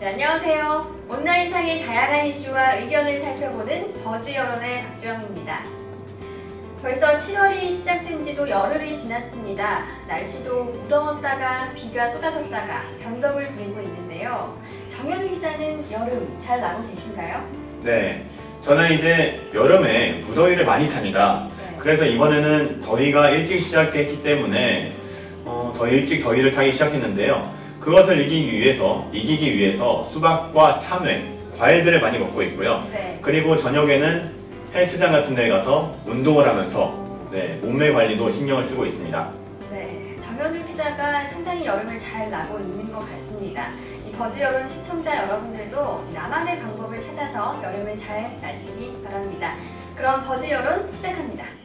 네, 안녕하세요. 온라인상의 다양한 이슈와 의견을 살펴보는 버즈 여론의 박주영입니다. 벌써 7월이 시작된 지도 열흘이 지났습니다. 날씨도 무더웠다가 비가 쏟아졌다가 변덕을 부리고 있는데요. 정현우 기자는 여름 잘 나고 계신가요? 네, 저는 이제 여름에 무더위를 많이 탑니다. 그래서 이번에는 더위가 일찍 시작됐기 때문에 더 일찍 더위를 타기 시작했는데요. 그것을 이기기 위해서 수박과 참외, 과일들을 많이 먹고 있고요. 그리고 저녁에는 헬스장 같은 데 가서 운동을 하면서 몸매 관리도 신경을 쓰고 있습니다. 네, 정현우 기자가 상당히 여름을 잘 나고 있는 것 같습니다. 이 버즈 여론 시청자 여러분들도 나만의 방법을 찾아서 여름을 잘 나시기 바랍니다. 그럼 버즈 여론 시작합니다.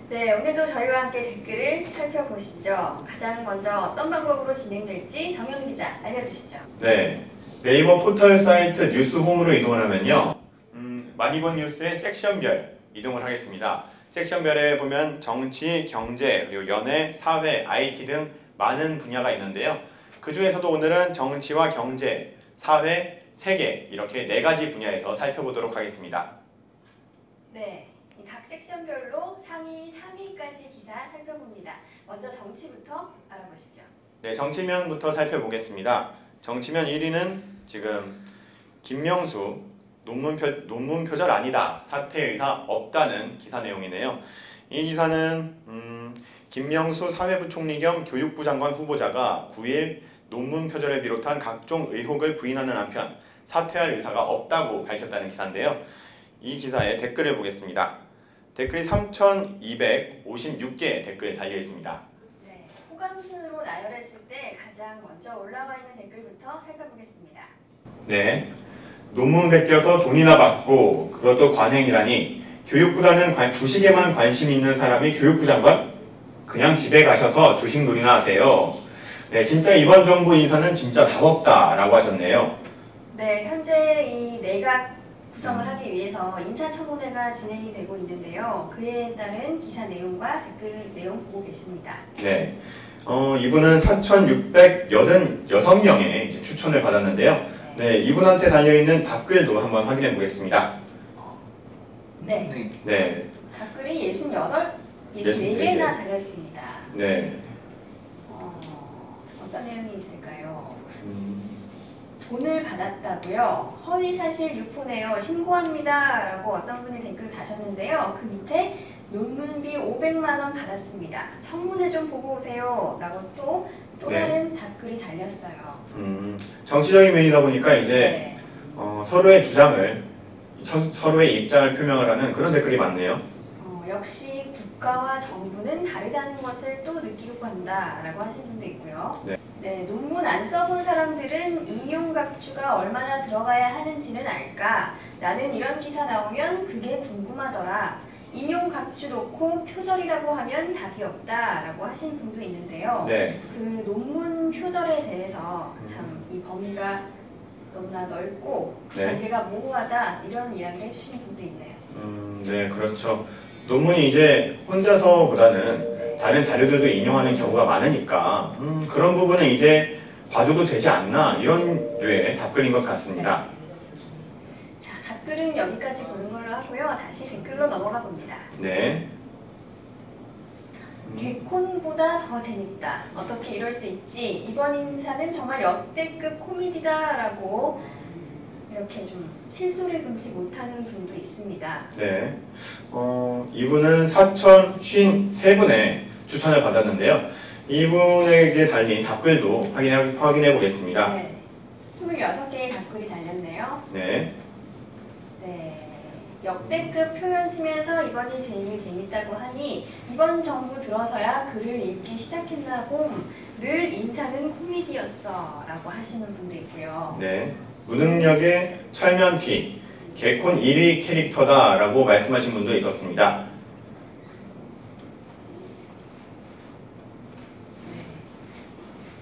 네, 오늘도 저희와 함께 댓글을 살펴보시죠. 가장 먼저 어떤 방법으로 진행될지 정현우 기자 알려주시죠. 네, 네이버 포털 사이트 뉴스홈으로 이동을 하면요. 많이 본 뉴스의 섹션별 이동을 하겠습니다. 섹션별에 보면 정치, 경제, 그리고 연애, 사회, IT 등 많은 분야가 있는데요. 그 중에서도 오늘은 정치와 경제, 사회, 세계 이렇게 4가지 분야에서 살펴보도록 하겠습니다. 네, 각 섹션별로 상위 3위까지 기사 살펴봅니다. 먼저 정치부터 알아보시죠. 네, 정치면부터 살펴보겠습니다. 정치면 1위는 지금 김명수 논문 표절 아니다. 사퇴 의사 없다는 기사 내용이네요. 이 기사는 김명수 사회부총리 겸 교육부 장관 후보자가 9일 논문 표절을 비롯한 각종 의혹을 부인하는 한편 사퇴할 의사가 없다고 밝혔다는 기사인데요. 이 기사에 댓글을 보겠습니다. 댓글이 3,256개의 댓글 달려 있습니다. 네, 호감 순으로 나열했을 때 가장 먼저 올라와 있는 댓글부터 살펴보겠습니다. 네, 논문 베껴서 돈이나 받고 그것도 관행이라니 교육보다는 주식에만 관심 있는 사람이 교육부 장관? 그냥 집에 가셔서 주식 놀이나 하세요. 네, 진짜 이번 정부 인사는 진짜 답 없다라고 하셨네요. 네, 현재 이 내각 구성을 하기 위해서 인사청문회가 진행이 되고 있는데요. 그에 따른 기사 내용과 댓글 내용 보고 계십니다. 네, 이분은 4,686명의 추천을 받았는데요. 네, 이분한테 달려있는 답글도 한번 확인해 보겠습니다. 네. 네. 답글이 64개나 달렸습니다. 네. 어떤 내용이 있을까요? 돈을 받았다고요? 허위사실 유포네요. 신고합니다. 라고 어떤 분이 댓글 다셨는데요. 그 밑에 논문비 500만 원 받았습니다. 청문회 좀 보고 오세요. 라고 또 다른 답글이 달렸어요. 정치적인 면이다 보니까 이제 서로의 주장을, 서로의 입장을 표명을 하는 그런 댓글이 많네요. 역시 국가와 정부는 다르다는 것을 또 느끼고 간다. 라고 하신 분도 있고요. 네, 논문 안 써본 사람들은 인용 각주가 얼마나 들어가야 하는지는 알까? 나는 이런 기사 나오면 그게 궁금하더라. 인용 각주 놓고 표절이라고 하면 답이 없다라고 하신 분도 있는데요. 네. 그 논문 표절에 대해서 참 이 범위가 너무나 넓고 관계가 모호하다 이런 이야기를 해주시는 분도 있네요. 네, 그렇죠. 논문이 이제 혼자서보다는 다른 자료들도 인용하는 경우가 많으니까 그런 부분은 이제 봐줘도 되지 않나 이런 류의 답글인 것 같습니다. 자, 답글은 여기까지 보는 걸로 하고요. 다시 댓글로 넘어가 봅니다. 네. 개콘보다 더 재밌다. 어떻게 이럴 수 있지? 이번 인사는 정말 역대급 코미디다 라고 이렇게 좀 실소를 금치 못하는 분도 있습니다. 네. 이분은 4,053분의 추천을 받았는데요. 이분에게 달린 답글도 확인해 보겠습니다. 네. 26개의 답글이 달렸네요. 네. 역대급 표현 쓰면서 이번이 제일 재밌다고 하니 이번 정부 들어서야 글을 읽기 시작했나 봄. 늘 인사는 코미디였어 라고 하시는 분도 있고요. 네. 무능력의 철면피, 개콘 1위 캐릭터다 라고 말씀하신 분도 있었습니다.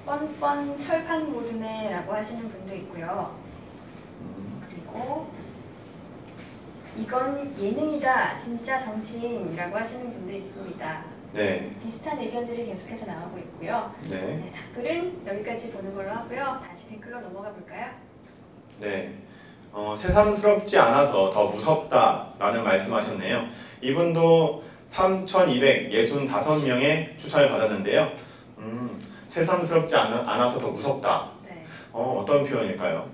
뻔뻔 철판 모드네 라고 하시는 분도 있고요. 그리고 이건 예능이다 진짜 정치인이라고 하시는 분도 있습니다. 네. 비슷한 의견들이 계속해서 나오고 있고요. 네. 네, 댓글은 여기까지 보는 걸로 하고요. 다시 댓글로 넘어가 볼까요? 네. 새삼스럽지 않아서 더 무섭다라는 말씀하셨네요. 이분도 3,265명의 추천을 받았는데요. 새삼스럽지 않아서 더 무섭다. 네. 어떤 표현일까요?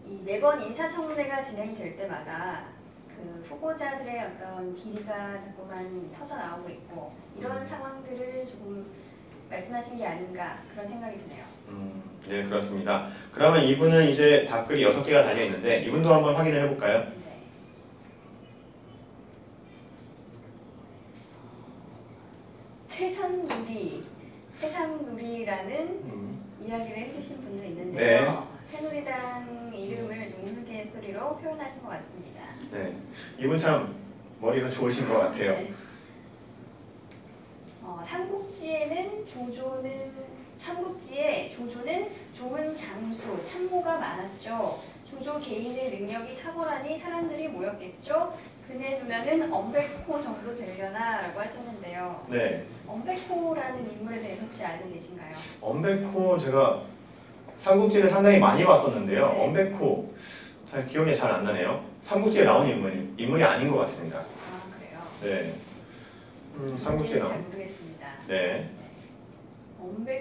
이 매번 인사청문회가 진행될 때마다 그 후보자들의 어떤 비리가 자꾸만 터져 나오고 있고 이런 상황들을 조금 말씀하신 게 아닌가 그런 생각이 드네요. 네, 그렇습니다. 그러면 이분은 이제 댓글이 6개가 달려 있는데 이분도 한번 확인을 해볼까요? 네. 새삼누리라는 이야기를 해주신 분도 있는데요. 네. 새누리당 이름을 좀 우스갯소리로 표현하신 것 같습니다. 네, 이분 참 머리가 좋으신 것 같아요. 네. 삼국지에 조조는 좋은 장수, 참모가 많았죠. 조조 개인의 능력이 탁월하니 사람들이 모였겠죠. 그네 누나는 엄백호 정도 되려나 라고 하셨는데요. 네. 엄백호라는 인물에 대해서 혹시 알고 계신가요? 엄백호 제가 삼국지를 상당히 많이 봤었는데요. 네. 엄백호 잘 기억이 잘 안 나네요. 삼국지에 나온 인물이 아닌 것 같습니다. 아 그래요? 네. 삼국지에 잘 나온. 모르겠습니다. 네.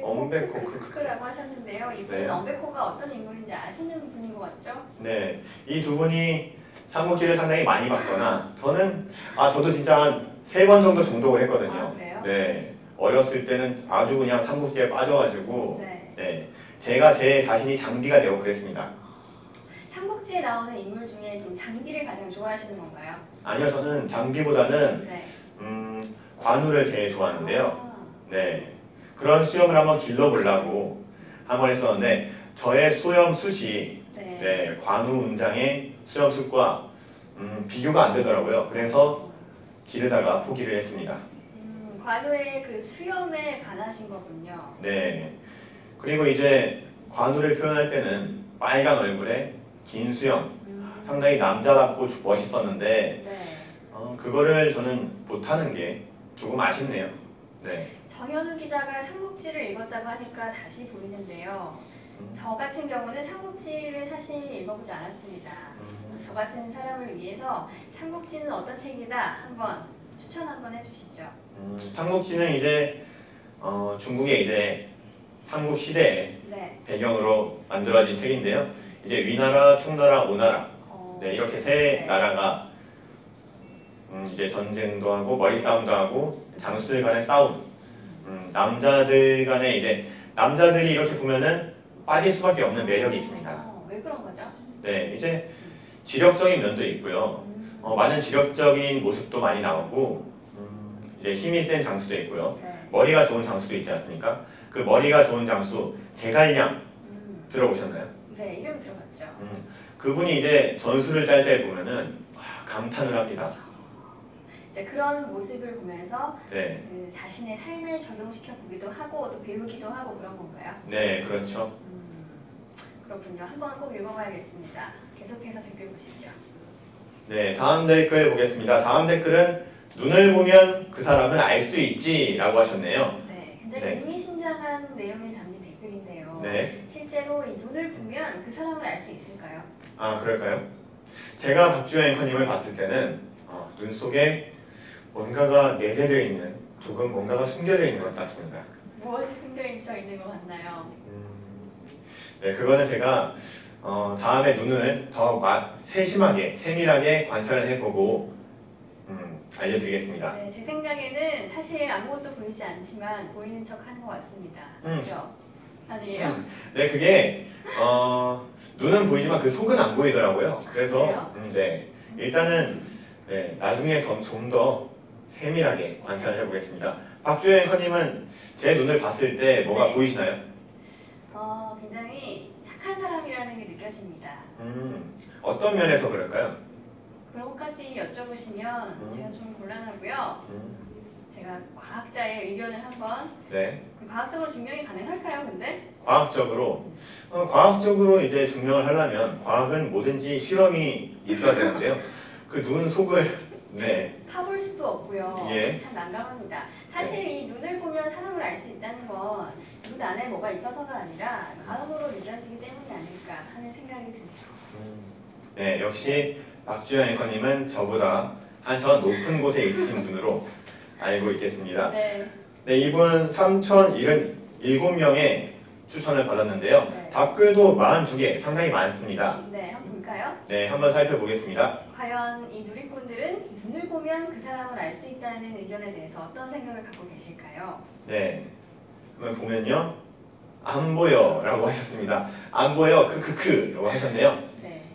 엄백호 크크크라고 하셨는데요. 이분은 네. 엄백호가 어떤 인물인지 아시는 분인 것 같죠? 네. 이 두 분이 삼국지를 상당히 많이 봤거나 저도 진짜 한 3번 정도 정독을 했거든요. 아, 그래요? 네. 어렸을 때는 아주 그냥 삼국지에 빠져가지고 네. 네. 제가 제 자신이 장비가 되고 그랬습니다. 삼국지에 나오는 인물 중에 좀 장비를 가장 좋아하시는 건가요? 아니요, 저는 장비보다는 네. 관우를 제일 좋아하는데요. 아, 네. 그런 수염을 한번 길러보려고 한번 했었는데 저의 수염 숱이 네. 네, 관우 운장의 수염 숱과 비교가 안 되더라고요. 그래서 기르다가 포기를 했습니다. 관우의 그 수염에 반하신 거군요. 네. 그리고 이제 관우를 표현할 때는 빨간 얼굴에 긴 수염, 상당히 남자답고 멋있었는데 네. 그거를 저는 못하는 게 조금 아쉽네요. 네. 정현우 기자가 삼국지를 읽었다고 하니까 다시 보이는데요. 저 같은 경우는 삼국지를 사실 읽어보지 않았습니다. 저 같은 사람을 위해서 삼국지는 어떤 책이다 한번 추천 한번 해주시죠. 삼국지는 이제 중국의 이제 삼국 시대의 네. 배경으로 만들어진 책인데요. 이제 위나라, 총나라, 오나라 네, 이렇게 세 네. 나라가 이제 전쟁도 하고 머리 싸움도 하고 장수들 간의 싸움, 남자들 간의 이제 남자들이 이렇게 보면은 빠질 수밖에 없는 매력이 있습니다. 왜 그런 거죠? 네, 이제 지력적인 면도 있고요. 많은 지력적인 모습도 많이 나오고 이제 힘이 센 장수도 있고요. 네. 머리가 좋은 장수도 있지 않습니까? 그 머리가 좋은 장수 제갈량 들어보셨나요? 네, 이름 들어봤죠. 그분이 이제 전술을 짤 때 보면은 감탄을 합니다. 이제 그런 모습을 보면서 네, 그 자신의 삶에 적용시켜 보기도 하고 또 배우기도 하고 그런 건가요? 네, 그렇죠. 그렇군요. 한번 꼭 읽어봐야겠습니다. 계속해서 댓글 보시죠. 네, 다음 댓글 보겠습니다. 다음 댓글은 눈을 보면 그 사람을 알 수 있지라고 하셨네요. 네, 굉장히 네. 의미심장한 내용이 담긴 댓글인데요. 네. 실제로 이 눈을 보면 그 사람을 알 수 있을까요? 아, 그럴까요? 제가 박주영 앵커님을 봤을 때는 눈 속에 뭔가가 내재되어 있는, 조금 뭔가가 숨겨져 있는 것 같습니다. 무엇이 숨겨져 있는 것 같나요? 네, 그거는 제가 다음에 눈을 더 세심하게, 세밀하게 관찰을 해보고 알려드리겠습니다. 네, 제 생각에는 사실 아무것도 보이지 않지만 보이는 척 하는 것 같습니다. 그렇죠? 아니에요? 네, 그게 눈은 보이지만 그 속은 안 보이더라고요. 그래서 네, 일단은 네, 나중에 좀 더 세밀하게 관찰을 해보겠습니다. 박주영 앵커님은 제 눈을 봤을 때 뭐가 네. 보이시나요? 굉장히 착한 사람이라는 게 느껴집니다. 어떤 면에서 그럴까요? 그런 것까지 여쭤보시면 제가 좀 곤란하고요. 제가 과학자의 의견을 한번 네. 과학적으로 증명이 가능할까요? 근데? 과학적으로 이제 증명을 하려면 과학은 뭐든지 실험이 있어야 되는데요. 그 눈 속을 네. 파볼 수도 없고요. 예. 참 난감합니다. 사실 이 눈을 보면 사람을 알 수 있다는 건 눈 안에 뭐가 있어서가 아니라 마음으로 느껴지기 때문이 아닐까 하는 생각이 드네요. 네, 역시 박주영 앵커님은 저보다 한 저 높은 곳에 있으신 분으로 알고 있겠습니다. 네. 네, 이분 3,077명의 추천을 받았는데요. 네. 답글도 42개, 상당히 많습니다. 네, 한번 볼까요? 네, 한번 살펴보겠습니다. 과연 이 누리꾼들은 눈을 보면 그 사람을 알 수 있다는 의견에 대해서 어떤 생각을 갖고 계실까요? 네, 한번 보면요. 안 보여 라고 하셨습니다. 안 보여, 크크크 라고 하셨네요. 네.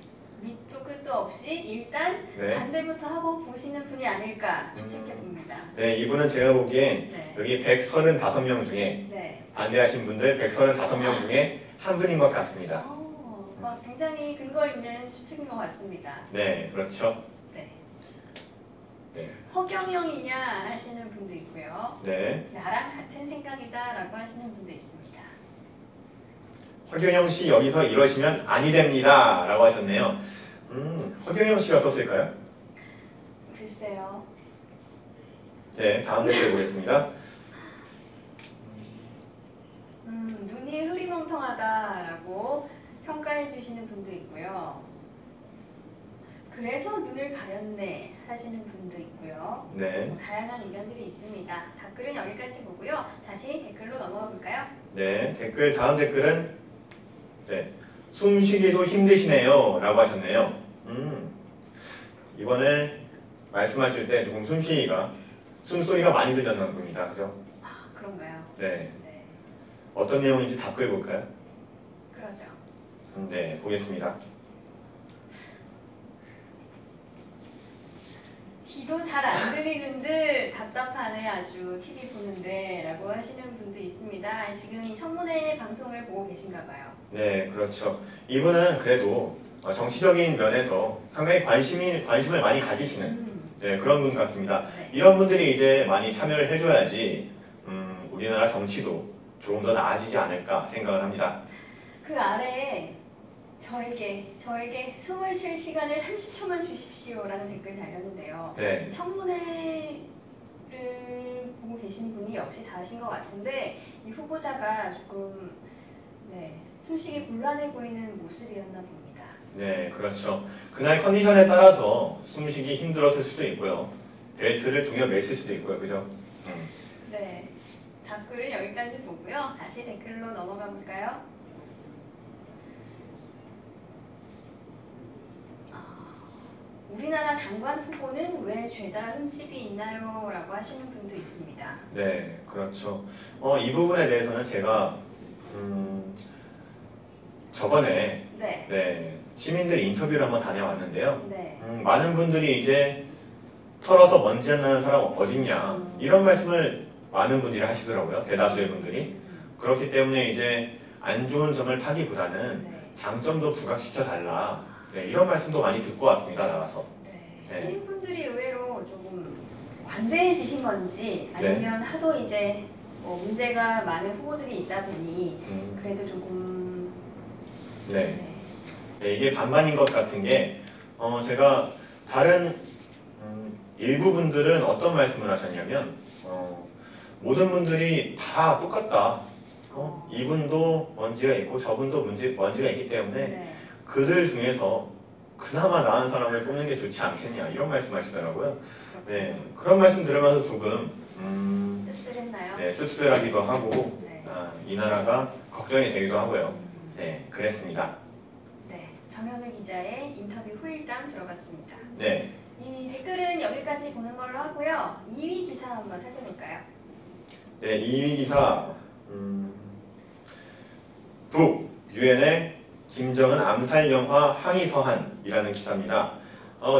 밑도 끝도 없이 일단 네. 반대부터 하고 보시는 분이 아닐까 추측해 봅니다. 네, 이분은 제가 보기엔 네. 여기 135명 중에 네. 반대하신 분들 135명 중에 한 분인 것 같습니다. 굉장히 근거 있는 추측인 것 같습니다. 네, 그렇죠. 네. 네. 허경영이냐 하시는 분도 있고요. 네, 나랑 같은 생각이다라고 하시는 분도 있습니다. 허경영 씨 여기서 이러시면 아니 됩니다 라고 하셨네요. 허경영 씨가 썼을까요? 글쎄요. 네, 다음 댓글 보겠습니다. 눈이 흐리멍텅하다라고 평가해 주시는 분도 있고요. 그래서 눈을 가렸네 하시는 분도 있고요. 네, 다양한 의견들이 있습니다. 댓글은 여기까지 보고요. 다시 댓글로 넘어가 볼까요? 네, 다음 댓글은 네, 숨쉬기도 힘드시네요 라고 하셨네요. 이번에 말씀하실 때 조금 숨소리가 많이 들렸나 봅니다. 그죠? 아, 그런가요? 네, 네, 어떤 내용인지 답글 볼까요? 그러죠. 네, 보겠습니다. 귀도 잘 안 들리는 듯 답답하네 아주 TV 보는데 라고 하시는 분도 있습니다. 지금 이 청문회 방송을 보고 계신가 봐요. 네, 그렇죠. 이분은 그래도 정치적인 면에서 상당히 관심을 많이 가지시는 네, 그런 분 같습니다. 네. 이런 분들이 이제 많이 참여를 해줘야지 우리나라 정치도 조금 더 나아지지 않을까 생각을 합니다. 그 아래에 저에게 숨을 쉴 시간을 30초만 주십시오라는 댓글 달렸는데요. 네, 청문회를 보고 계신 분이 역시 다신 것 같은데 이 후보자가 조금 숨쉬기 곤란해 보이는 모습이었나 봅니다. 네, 그렇죠. 그날 컨디션에 따라서 숨쉬기 힘들었을 수도 있고요. 벨트를 동여 맸을 수도 있고요, 그죠? 네, 답글은 여기까지 보고요. 다시 댓글로 넘어가 볼까요? 우리나라 장관 후보는 왜 죄다 흠집이 있나요? 라고 하시는 분도 있습니다. 네, 그렇죠. 이 부분에 대해서는 제가 저번에 네. 시민들 인터뷰를 한번 다녀왔는데요. 네. 많은 분들이 이제 털어서 먼지 안 나는 사람 어딨냐 이런 말씀을 많은 분들이 하시더라고요. 대다수의 분들이. 그렇기 때문에 이제 안 좋은 점을 타기보다는 네. 장점도 부각시켜 달라. 네, 이런 말씀도 많이 듣고 왔습니다. 나가서. 네. 시민분들이 의외로 조금 관대해지신 건지 아니면 하도 이제 문제가 많은 후보들이 있다 보니 그래도 조금 네, 이게 반반인 것 같은 게 제가 다른 일부 분들은 어떤 말씀을 하셨냐면 모든 분들이 다 똑같다. 이분도 먼지가 있고 저분도 먼지가 있기 때문에 그들 중에서 그나마 나은 사람을 뽑는 게 좋지 않겠냐 이런 말씀하시더라고요. 네, 그런 말씀 들으면서 조금 씁쓸했나요? 네, 씁쓸하기도 하고 네. 이 나라가 걱정이 되기도 하고요. 네, 그랬습니다. 네, 정현우 기자의 인터뷰 후일담 들어봤습니다. 네, 이 댓글은 여기까지 보는 걸로 하고요. 2위 기사 한번 살펴볼까요? 네, 2위 기사 북 유엔의 김정은 암살 영화 항의 서한이라는 기사입니다.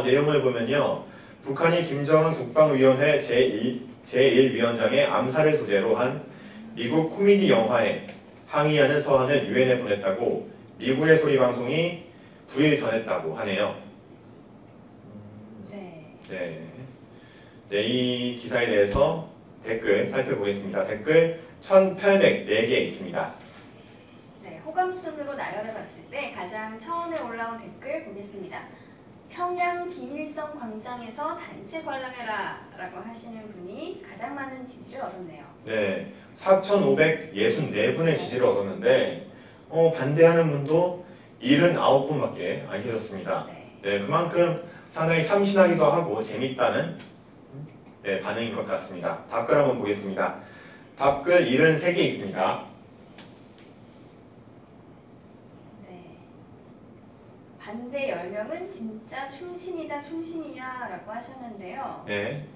내용을 보면요, 북한이 김정은 국방위원회 제1위원장의 암살을 소재로 한 미국 코미디 영화에 항의하는 서한을 유엔에 보냈다고 미국의 소리 방송이 9일 전했다고 하네요. 네, 이 기사에 대해서 댓글 살펴보겠습니다. 댓글 1,804개 있습니다. 네, 호감 순으로 나열해 봤을 때 가장 처음에 올라온 댓글 보겠습니다. 평양 김일성 광장에서 단체 관람해라 라고 하시는 분이 가장 많은 지지를 얻었네요. 네, 4,564분의 지지를 얻었는데 반대하는 분도 79분밖에 안 계셨습니다. 네, 그만큼 상당히 참신하기도 하고 재밌다는 반응인 것 같습니다. 답글 한번 보겠습니다. 답글 73개 있습니다. 네. 반대 10명은 진짜 충신이다 충신이야 라고 하셨는데요. 네.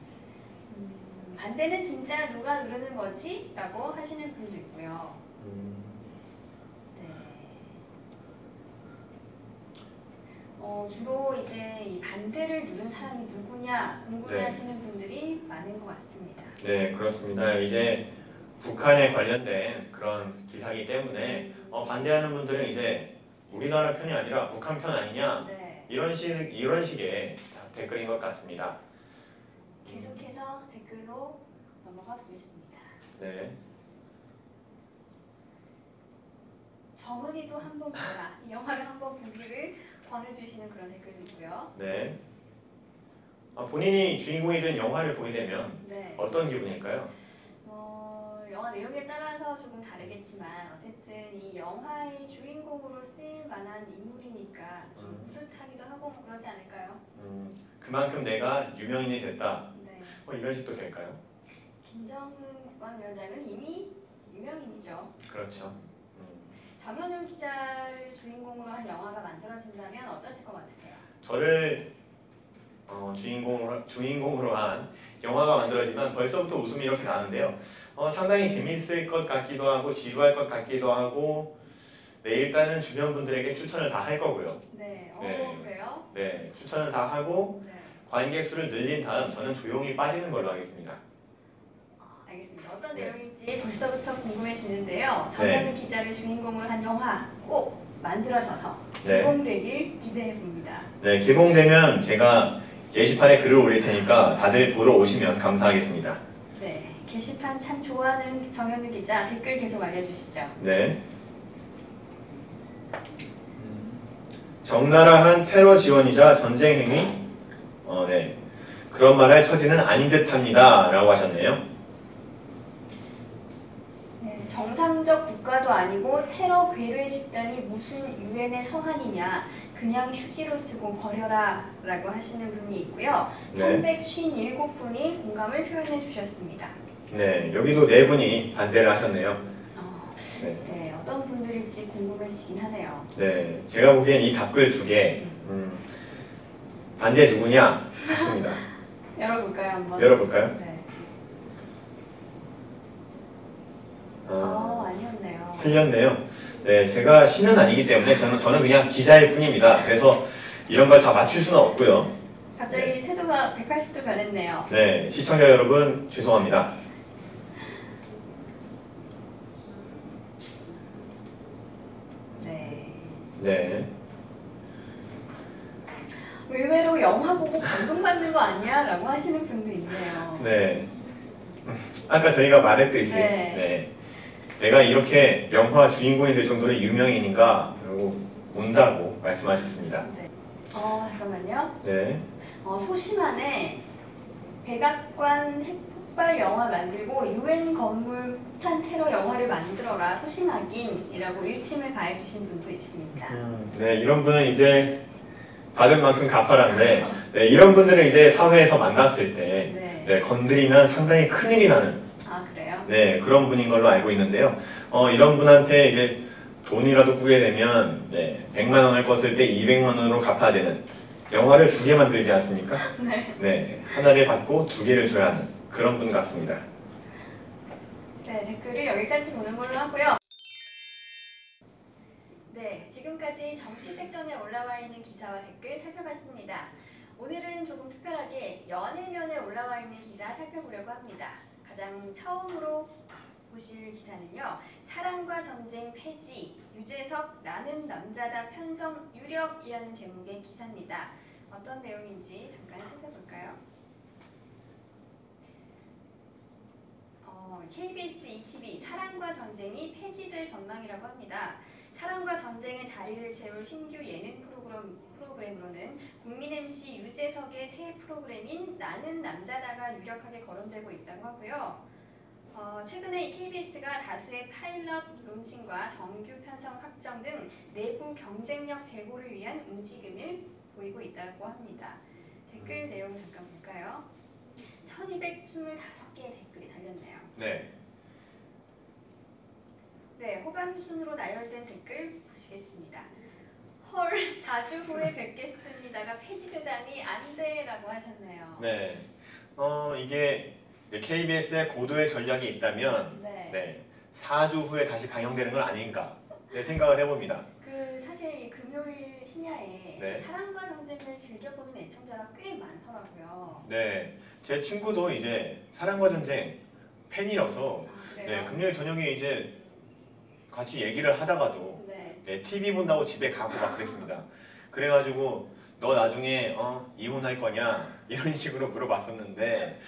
반대는 진짜 누가 누르는 거지? 라고 하시는 분도 있고요. 네. 주로 이제 이 반대를 누른 사람이 누구냐 궁금해하시는 분들이 많은 것 같습니다. 네, 그렇습니다. 이제 북한에 관련된 그런 기사이기 때문에 반대하는 분들은 이제 우리나라 편이 아니라 북한 편 아니냐 네. 이런 식의 댓글인 것 같습니다. 계속해서 댓글로 넘어가 보겠습니다. 네. 정은이도 한번 보라. 이 영화를 한번 보기를 권해주시는 그런 댓글이고요. 네. 본인이 주인공이 된 영화를 보게 되면 네. 어떤 기분일까요? 영화 내용에 따라서 조금 다르겠지만 어쨌든 이 영화의 주인공으로 쓰일 만한 인물이니까 좀 뿌듯하기도 하고 뭐 그러지 않을까요? 그만큼 내가 유명인이 됐다. 네. 이런 식도 될까요? 김정은 국방위원장은 이미 유명인이죠. 그렇죠. 정현우 기자를 주인공으로 한 영화가 만들어진다면 어떠실 것 같으세요? 저를 주인공으로 한 영화가 만들어지면 벌써부터 웃음이 이렇게 나는데요. 상당히 재미있을 것 같기도 하고 지루할 것 같기도 하고 네, 일단은 주변 분들에게 추천을 다 할 거고요. 네. 네. 그래요? 네, 추천을 다 하고 네. 관객 수를 늘린 다음 저는 조용히 빠지는 걸로 하겠습니다. 알겠습니다. 어떤 네. 내용인지 벌써부터 궁금해지는데요. 정현우 기자를 주인공으로 한 영화 꼭 만들어져서 개봉되길 기대해 봅니다. 네, 개봉되면 제가 게시판에 글을 올릴 테니까 다들 보러 오시면 감사하겠습니다. 네, 게시판 참 좋아하는 정현우 기자 댓글 계속 알려주시죠. 네. 적나라한 테러 지원이자 전쟁 행위? 네. 그런 말할 처지는 아닌 듯합니다. 라고 하셨네요. 네, 정상적 국가도 아니고 테러 괴뢰 집단이 무슨 유엔의 서한이냐 그냥 휴지로 쓰고 버려라 라고 하시는 분이 있고요. 네. 357분이 공감을 표현해 주셨습니다. 네, 여기도 4분이 반대를 하셨네요. 네, 어떤 분들일지 궁금해지긴 하네요. 네, 제가 보기엔 이 답글 2개 반대 누구냐 같습니다. 열어볼까요 한번? 열어볼까요? 네. 아, 아니었네요. 틀렸네요. 네, 제가 신은 아니기 때문에 저는 그냥 기자일 뿐입니다. 그래서 이런 걸 다 맞출 수는 없고요. 갑자기 태도가 180도 변했네요. 네, 시청자 여러분 죄송합니다. 네. 의외로 영화 보고 감동받는 거 아니야? 라고 하시는 분도 있네요. 네. 아까 저희가 말했듯이 네. 내가 이렇게 영화 주인공이 될 정도로 유명인인가? 라고 운다고 말씀하셨습니다. 네. 잠깐만요. 네. 소심하네. 백악관 핵폭발 영화 만들고 유엔 건물 폭탄 테러 영화를 만들어라. 소심하긴이라고 일침을 가해주신 분도 있습니다. 네, 이런 분은 이제 받은 만큼 갚아라인데 네, 이런 분들은 이제 사회에서 만났을 때 건드리면 상당히 큰일이 나는 그래요? 네, 그런 분인 걸로 알고 있는데요. 이런 분한테 이제 돈이라도 꾸게 되면 100만 원을 껐을 때 200만 원으로 갚아야 되는 영화를 2개 만들지 않습니까? 네, 하나를 받고 2개를 줘야 하는 그런 분 같습니다. 네, 댓글을 여기까지 보는 걸로 하고요. 네, 지금까지 정치 섹션에 올라와 있는 기사와 댓글 살펴봤습니다. 오늘은 조금 특별하게 연일면에 올라와 있는 기사 살펴보려고 합니다. 가장 처음으로 보실 기사는요. 사랑과 전쟁 폐지, 유재석 나는 남자다 편성 유력이라는 제목의 기사입니다. 어떤 내용인지 잠깐 살펴볼까요? KBS ETV 사랑과 전쟁이 폐지될 전망이라고 합니다. 사랑과 전쟁의 자리를 채울 신규 예능 프로그램으로는 국민 MC 유재석의 새 프로그램인 나는 남자다가 유력하게 거론되고 있다고 하고요. 최근에 KBS가 다수의 파일럿 론칭과 정규 편성 확정 등 내부 경쟁력 제고를 위한 움직임을 보이고 있다고 합니다. 댓글 내용 잠깐 볼까요? 1225개의 댓글이 달렸네요. 네. 네, 호감 순으로 나열된 댓글 보시겠습니다. 헐, 4주 후에 뵙겠습니다가 폐지되다니 안 돼라고 하셨네요. 네. 이게 KBS의 고도의 전략이 있다면 네. 4주 후에 다시 방영되는 건 아닌가 생각을 해봅니다. 사실 이 금요일 심야에 네. 사랑과 전쟁을 즐겨보는 애청자가 꽤 많더라고요. 네. 제 친구도 이제 사랑과 전쟁 팬이라서 그래요? 금요일 저녁에 이제 같이 얘기를 하다가도 TV 본다고 집에 가고 막 그랬습니다. 그래가지고 너 나중에 이혼할 거냐 이런 식으로 물어봤었는데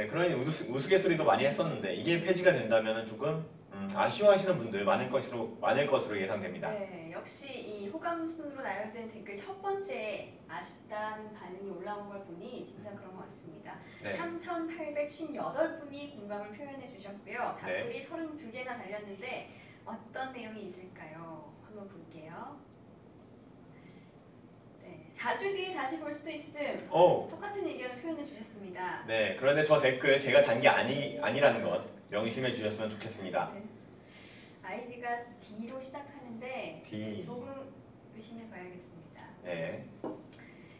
그런 우스갯소리도 많이 했었는데 이게 폐지가 된다면 조금 아쉬워하시는 분들 많을 것으로 예상됩니다. 네, 역시 이 호감 순으로 나열된 댓글 첫 번째 아쉽다는 반응이 올라온 걸 보니 진짜 그런 것 같습니다. 네. 3,858분이 공감을 표현해 주셨고요. 답글이 32개나 달렸는데 어떤 내용이 있을까요? 한번 볼게요. 네, 4주 뒤에 다시 볼 수도 있음. 똑같은 의견을 표현해 주셨습니다. 네, 그런데 저 댓글 제가 단 게 아니라는 것 명심해 주셨으면 좋겠습니다. 네. 아이디가 D로 시작하는데 D. 조금 의심해 봐야겠습니다. 네.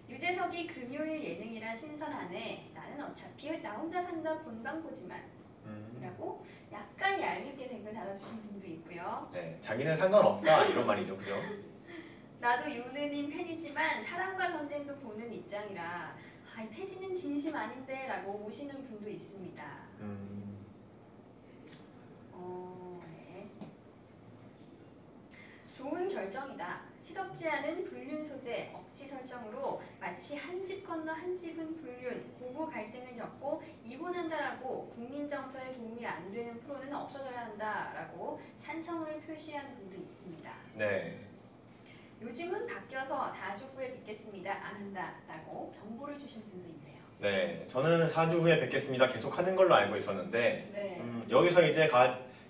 유재석이 금요일 예능이라 신선하네. 나는 어차피 나 혼자 산다 본방 보지만 이라고 약간 얄밉게 댓글 달아주신 분도 있고요. 네, 자기는 상관없다 이런 말이죠, 그죠? 나도 윤우님 팬이지만 사랑과 전쟁도 보는 입장이라 이 폐지는 진심 아닌데 라고 우시는 분도 있습니다. 네. 좋은 결정이다. 시덥지 않은 불륜 소재, 억지 설정으로 마치 한 집 건너 한 집은 불륜, 고부 갈등을 겪고 이혼한다라고 국민 정서에 도움이 안 되는 프로는 없어져야 한다라고 찬성을 표시한 분도 있습니다. 네. 요즘은 바뀌어서 4주 후에 뵙겠습니다. 안 한다라고 정보를 주신 분도 있네요. 네, 저는 4주 후에 뵙겠습니다. 계속 하는 걸로 알고 있었는데 여기서 이제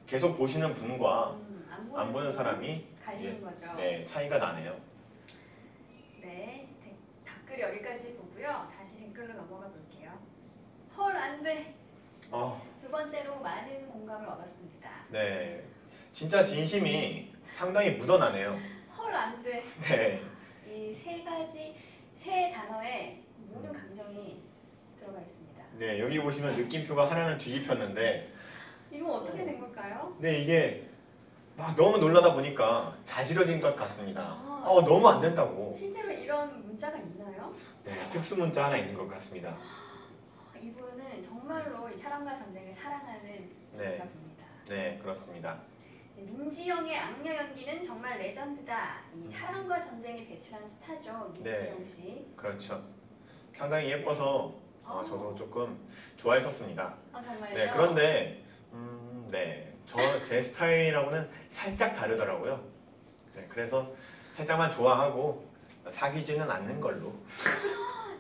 계속 보시는 분과 안 보는 사람이 갈리는 거죠. 네, 차이가 나네요. 네, 댓글 여기까지 보고요. 다시 댓글로 넘어가 볼게요. 헐, 안 돼. 두 번째로 많은 공감을 얻었습니다. 네, 진짜 진심이 상당히 묻어나네요. 헐, 안 돼. 네. 이 세 단어에 모든 감정이 들어가 있습니다. 네, 여기 보시면 느낌표가 하나는 뒤집혔는데 이거 어떻게 된 걸까요? 네, 이게 막 너무 놀라다 보니까 자지러진 것 같습니다. 너무 안 된다고. 실제로 이런 문자가 있나요? 네, 특수 문자 하나 있는 것 같습니다. 이분은 정말로 이 사랑과 전쟁을 사랑하는 분인가 봅니다. 네, 그렇습니다. 민지영의 악녀 연기는 정말 레전드다. 이 사랑과 전쟁이 배출한 스타죠, 민지영 씨. 그렇죠. 상당히 예뻐서 저도 조금 좋아했었습니다. 정말요? 네, 그런데 제 스타일하고는 살짝 다르더라고요. 네, 그래서 살짝만 좋아하고 사귀지는 않는 걸로.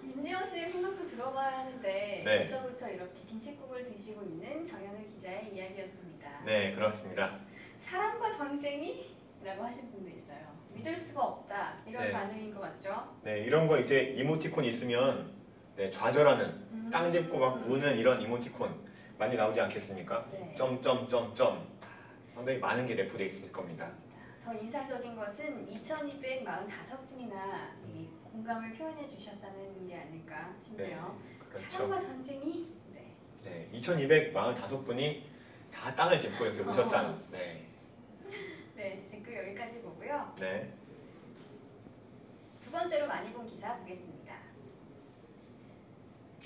민지영 씨의 생각도 들어봐야 하는데 벌써부터 이렇게 김칫국을 드시고 있는 정현우 기자의 이야기였습니다. 네, 그렇습니다. 사랑과 전쟁이? 라고 하신 분도 있어요. 믿을 수가 없다. 이런 반응인 것 같죠? 네, 이런 거 이제 이모티콘 있으면 좌절하는, 땅 짚고 막 우는 이런 이모티콘 많이 나오지 않겠습니까? 점점점점 상당히 많은 게 내포되어 있을 겁니다. 더 인상적인 것은 2,245분이나 공감을 표현해 주셨다는 게 아닐까 싶네요. 그렇죠. 사랑과 전쟁이? 네, 2,245분이 다 땅을 짚고 이렇게 우셨다는. 네, 댓글 여기까지 보고요. 네. 두 번째로 많이 본 기사 보겠습니다.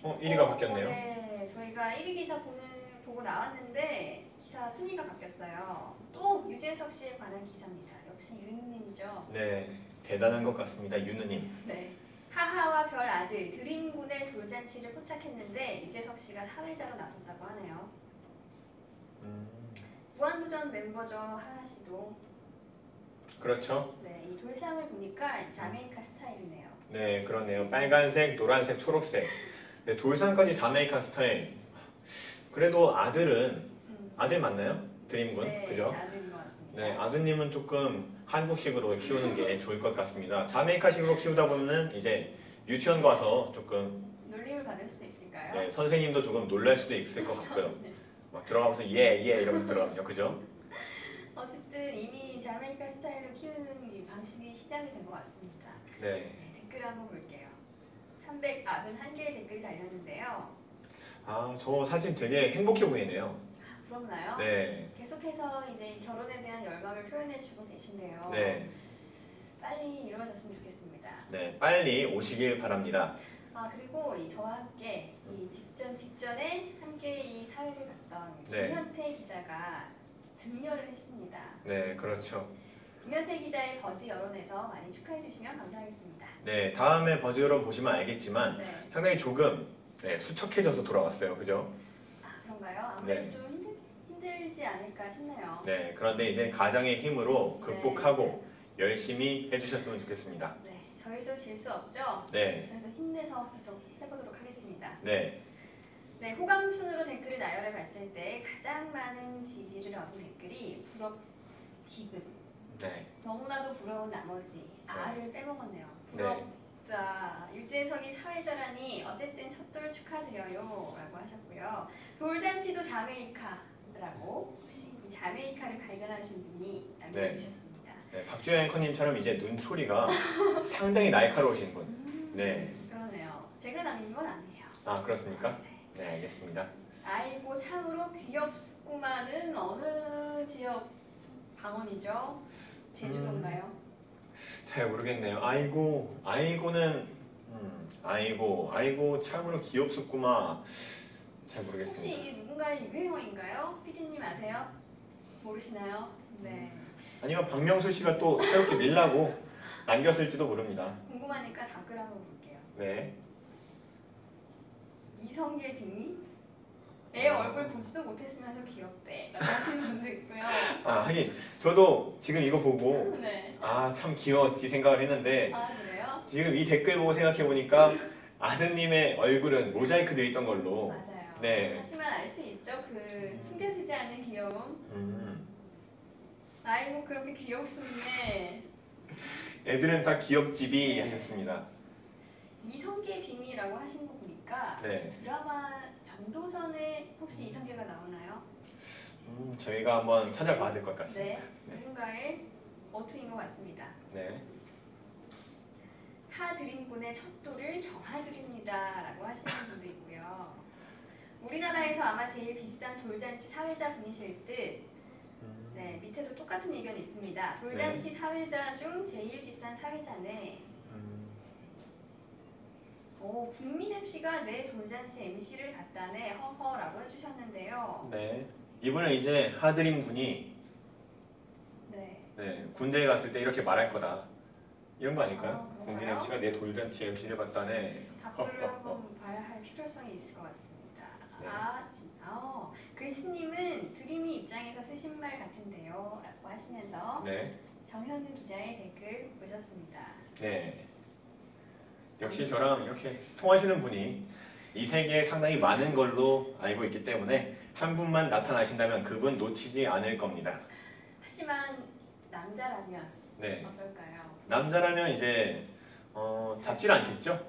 1위가 바뀌었네요. 네, 저희가 1위 기사 보고 나왔는데 기사 순위가 바뀌었어요. 또 유재석 씨에 관한 기사입니다. 역시 윤님이죠. 네, 대단한 것 같습니다, 윤우님. 네. 하하와 별 아들 드림군의 돌잔치를 포착했는데 유재석 씨가 사회자로 나섰다고 하네요. 음. 무한도전 멤버죠, 하하 씨도. 그렇죠. 네, 이 돌상을 보니까 자메이카 스타일이네요. 네, 그렇네요. 빨간색, 노란색, 초록색. 네, 돌상까지 자메이카 스타일. 그래도 아들은 아들 맞나요? 드림군, 네, 그죠? 아들인 것 같습니다. 네, 아드님은 조금 한국식으로 키우는 게 좋을 것 같습니다. 자메이카식으로 키우다 보면은 이제 유치원 가서 조금 놀림을 받을 수도 있을까요? 네, 선생님도 조금 놀랄 수도 있을 것 같고요. 네. 막 들어가면서 예 이러면서 들어가면요, 그죠? 어쨌든 이미 자메이카 스타일로 키우는 이 방식이 시작이 된 것 같습니다. 네. 네, 댓글 한번 볼게요. 391개의 댓글이 달렸는데요. 아, 저 사진 되게 행복해 보이네요. 부럽나요? 네. 계속해서 이제 결혼에 대한 열망을 표현해주고 계신데요. 네. 빨리 이루어졌으면 좋겠습니다. 네, 빨리 오시길 바랍니다. 아 그리고 저와 함께 이 직전에 함께 이 사회를 봤던 네. 김현태 기자가 등려를 했습니다. 네, 그렇죠. 김현태 기자의 버즈 여론에서 많이 축하해 주시면 감사하겠습니다. 네, 다음에 버즈 여론 보시면 알겠지만 네. 상당히 조금 수척해져서 돌아왔어요, 그죠? 아 그런가요? 아무래도 네. 좀 힘들지 않을까 싶네요. 네, 그런데 이제 가장의 힘으로 극복하고 열심히 해주셨으면 좋겠습니다. 네, 저희도 질 수 없죠? 네, 저희도 힘내서 계속 해보도록 하겠습니다. 네, 네, 호감순으로 댓글을 나열해 봤을 때 가장 많은 지지를 얻은 댓글이 부럽 디귿. 네, 너무나도 부러운 나머지 아를 빼먹었네요. 네. 부럽다. 유재석이 사회자라니 어쨌든 첫돌 축하드려요 라고 하셨고요. 돌잔치도 자메이카라고 혹시 이 자메이카를 발견하신 분이 남겨주셨습니다. 네, 박주영 앵커님처럼 이제 눈초리가 상당히 날카로우신 분. 네. 그러네요. 제가 남긴 건 아니에요. 아, 그렇습니까? 네. 네, 알겠습니다. 아이고 참으로 귀엽구만은 어느 지역 방언이죠? 제주도인가요? 잘 모르겠네요. 아이고는 아이고 참으로 귀엽었구마. 잘 혹시 모르겠습니다. 이게 누군가의 유행어인가요? 피디님 아세요? 모르시나요? 네. 아니면 박명수 씨가 또 새롭게 밀라고 남겼을지도 모릅니다. 궁금하니까 댓글 한번 볼게요. 네. 이성계 빅미? 애 얼굴 보지도 못했으면서 귀엽대 라고 하시는 분도 있고요. 아, 하긴 저도 지금 이거 보고 네. 아, 참 귀여웠지 생각을 했는데 아 그래요? 지금 이 댓글 보고 생각해 보니까 아드님의 얼굴은 모자이크 되어 있던 걸로. 맞아요. 네. 하지만 알 수 있죠. 그 숨겨지지 않는 귀여움. 아이고 그렇게 귀엽습네. 애들은 다 귀엽지비 하셨습니다. 이성계 빅미라고 하신 거 보니까 네. 드라마 전도전에 혹시 이성계가 나오나요? 저희가 한번 찾아봐야 될 것 같습니다. 네. 누군가의 어투인 것 같습니다. 네. 하드림군의 첫돌을 경하드립니다 라고 하시는 분도 있고요. 우리나라에서 아마 제일 비싼 돌잔치 사회자 분이실 듯. 네, 밑에도 똑같은 의견이 있습니다. 돌잔치 사회자 중 제일 비싼 사회자네. 오, 국민 MC가 내 돌잔치 MC를 받다네 허허라고 해주셨는데요. 네. 이분은 이제 하드림 군이 군대에 갔을 때 이렇게 말할 거다. 이런 거 아닐까요? 그런가요? 국민 MC가 내 돌잔치 MC를 받다네. 답글을 한번 봐야 할 필요성이 있을 것 같습니다. 네. 글씨님은 드림이 입장에서 쓰신 말 같은데요 라고 하시면서 네. 정현우 기자의 댓글 보셨습니다. 네. 역시 저랑 이렇게 통하시는 분이 이 세계에 상당히 많은 걸로 알고 있기 때문에 한 분만 나타나신다면 그분 놓치지 않을 겁니다. 하지만 남자라면 네. 어떨까요? 남자라면 이제 잡질 않겠죠?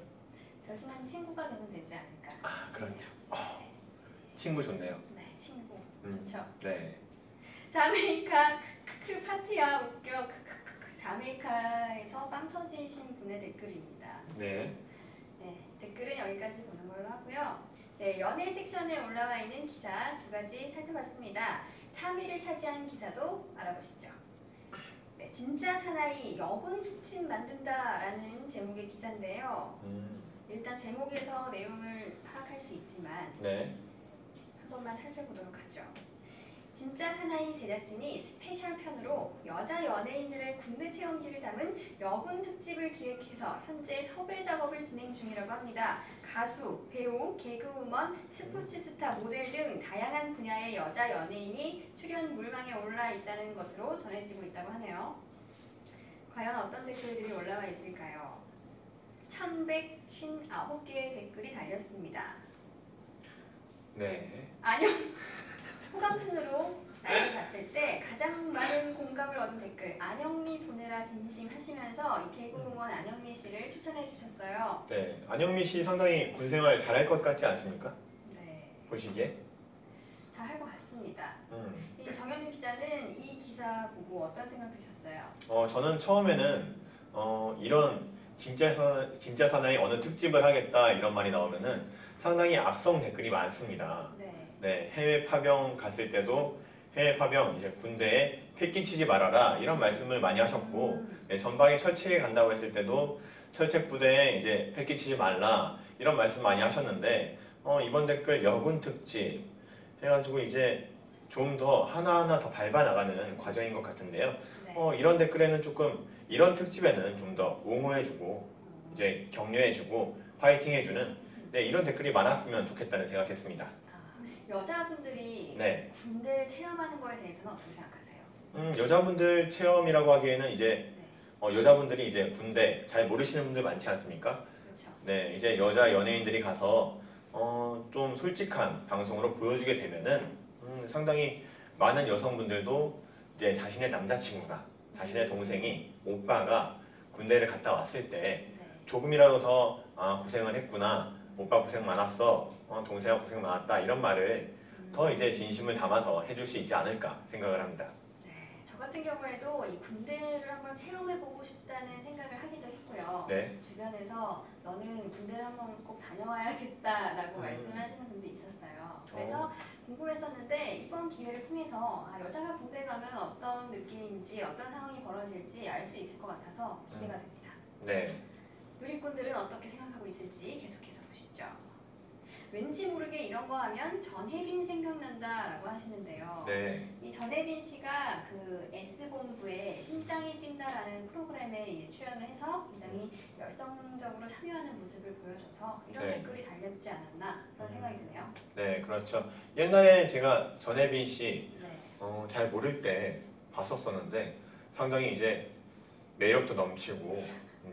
절친한 친구가 되면 되지 않을까. 아, 그렇죠. 친구 좋네요. 네, 친구. 음. 그렇죠. 네. 자메이카 크크 파티야 웃겨 크크크크 자메이카에서 빵 터지신 분의 댓글입니다. 네. 네, 댓글은 여기까지 보는 걸로 하고요. 네, 연예 섹션에 올라와 있는 기사 두 가지 살펴봤습니다. 3위를 차지한 기사도 알아보시죠. 네, 진짜 사나이 여군 특집 만든다라는 제목의 기사인데요. 일단 제목에서 내용을 파악할 수 있지만 네. 한 번만 살펴보도록 하죠. 진짜 사나이 제작진이 스페셜 편으로 여자 연예인들의 군대 체험기를 담은 여군 특집을 기획해서 현재 섭외 작업을 진행 중이라고 합니다. 가수, 배우, 개그우먼, 스포츠 스타, 모델 등 다양한 분야의 여자 연예인이 출연 물망에 올라 있다는 것으로 전해지고 있다고 하네요. 과연 어떤 댓글들이 올라와 있을까요? 1159개의 댓글이 달렸습니다. 네. 안녕 호감 순으로 나를 봤을 때 가장 많은 공감을 얻은 댓글 안영미 보내라 진심 하시면서 이 개그우먼 안영미 씨를 추천해 주셨어요. 네. 안영미 씨 상당히 군 생활 잘할 것 같지 않습니까? 네. 보시기에? 잘할 것 같습니다. 이 정현우 기자는 이 기사 보고 어떤 생각 드셨어요? 저는 처음에는 이런 진짜 사나이 어느 특집을 하겠다 이런 말이 나오면은 상당히 악성 댓글이 많습니다. 네. 네, 해외 파병 갔을 때도 해외 파병 이제 군대에 패 끼치지 말아라 이런 말씀을 많이 하셨고 네, 전방에 철책에 간다고 했을 때도 철책 부대에 이제 패 끼치지 말라 이런 말씀 많이 하셨는데 이번 댓글 여군 특집 해가지고 이제 좀 더 하나하나 더 밟아 나가는 과정인 것 같은데요. 네. 이런 댓글에는 조금 이런 특집에는 좀 더 옹호해주고 이제 격려해주고 화이팅해주는 네, 이런 댓글이 많았으면 좋겠다는 생각했습니다. 여자분들이 네. 군대를 체험하는 거에 대해서는 어떻게 생각하세요? 여자분들 체험이라고 하기에는 이제 네. 여자분들이 이제 군대 잘 모르시는 분들 많지 않습니까? 그렇죠. 네, 이제 여자 연예인들이 가서 좀 솔직한 방송으로 보여주게 되면은 상당히 많은 여성분들도 이제 자신의 남자친구가 자신의 동생이 오빠가 군대를 갔다 왔을 때 네. 조금이라도 더 고생을 했구나 오빠 고생 많았어 동생아 고생 많았다 이런 말을 더 이제 진심을 담아서 해줄 수 있지 않을까 생각을 합니다. 네, 저 같은 경우에도 이 군대를 한번 체험해보고 싶다는 생각을 하기도 했고요. 네. 주변에서 너는 군대를 한번 꼭 다녀와야겠다라고 말씀하시는 분들이 있었어요. 그래서 궁금했었는데 이번 기회를 통해서 여자가 군대 가면 어떤 느낌인지 어떤 상황이 벌어질지 알 수 있을 것 같아서 기대가 됩니다. 네. 누리꾼들은 어떻게 생각하고 있을지 계속해서 보시죠. 왠지 모르게 이런 거 하면 전혜빈 생각난다라고 하시는데요. 네. 이 전혜빈 씨가 그 S본부의 심장이 뛴다라는 프로그램에 이제 출연을 해서 굉장히 열성적으로 참여하는 모습을 보여줘서 이런 네. 댓글이 달렸지 않았나 그런 생각이 드네요. 네, 그렇죠. 옛날에 제가 전혜빈 씨 네. 잘 모를 때 봤었었는데 상당히 이제 매력도 넘치고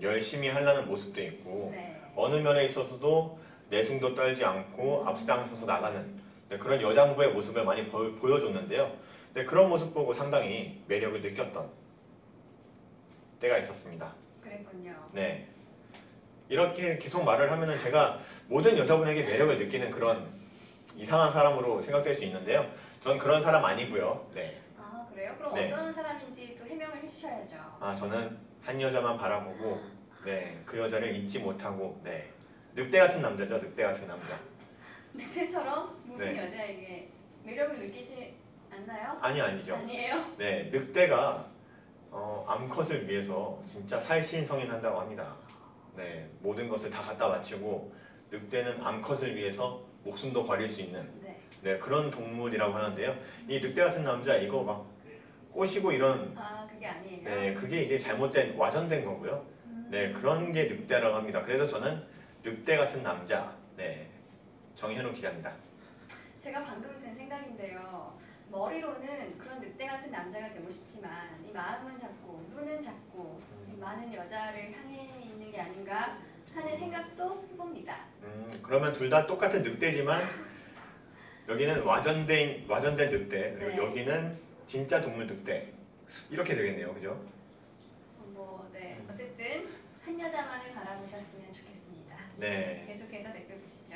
열심히 하려는 모습도 있고 네. 어느 면에 있어서도 내숭도 떨지 않고 앞장서서 나가는 네, 그런 여장부의 모습을 많이 보여줬는데요. 네, 그런 모습 보고 상당히 매력을 느꼈던 때가 있었습니다. 그랬군요. 네, 이렇게 계속 말을 하면은 제가 모든 여자분에게 매력을 느끼는 그런 이상한 사람으로 생각될 수 있는데요. 전 그런 사람 아니고요. 네. 아 그래요? 그럼 네. 어떤 사람인지 또 해명을 해주셔야죠. 저는 한 여자만 바라보고 네, 그 여자를 잊지 못하고 네, 늑대 같은 남자죠. 늑대 같은 남자. 늑대처럼 모든 네. 여자에게 매력을 느끼지 않나요? 아니죠. 아니에요? 네, 늑대가 암컷을 위해서 진짜 살신성인한다고 합니다. 네, 모든 것을 다 갖다 바치고 늑대는 암컷을 위해서 목숨도 버릴 수 있는 네. 네, 그런 동물이라고 하는데요. 이 늑대 같은 남자 이거 막 꼬시고 이런 그게 아니에요? 네, 그게 이제 잘못된 와전된 거고요. 네, 그런 게 늑대라고 합니다. 그래서 저는 늑대 같은 남자, 네, 정현우 기자입니다. 제가 방금 든 생각인데요. 머리로는 그런 늑대 같은 남자가 되고 싶지만 이 마음은 작고 눈은 작고 이 많은 여자를 향해 있는 게 아닌가 하는 생각도 해봅니다. 그러면 둘 다 똑같은 늑대지만 여기는 와전된 늑대, 그리고 네. 여기는 진짜 동물 늑대 이렇게 되겠네요, 그죠? 네. 어쨌든 한 여자만을 바라보셨으면 좋겠습니다. 네. 계속해서 댓글 보시죠.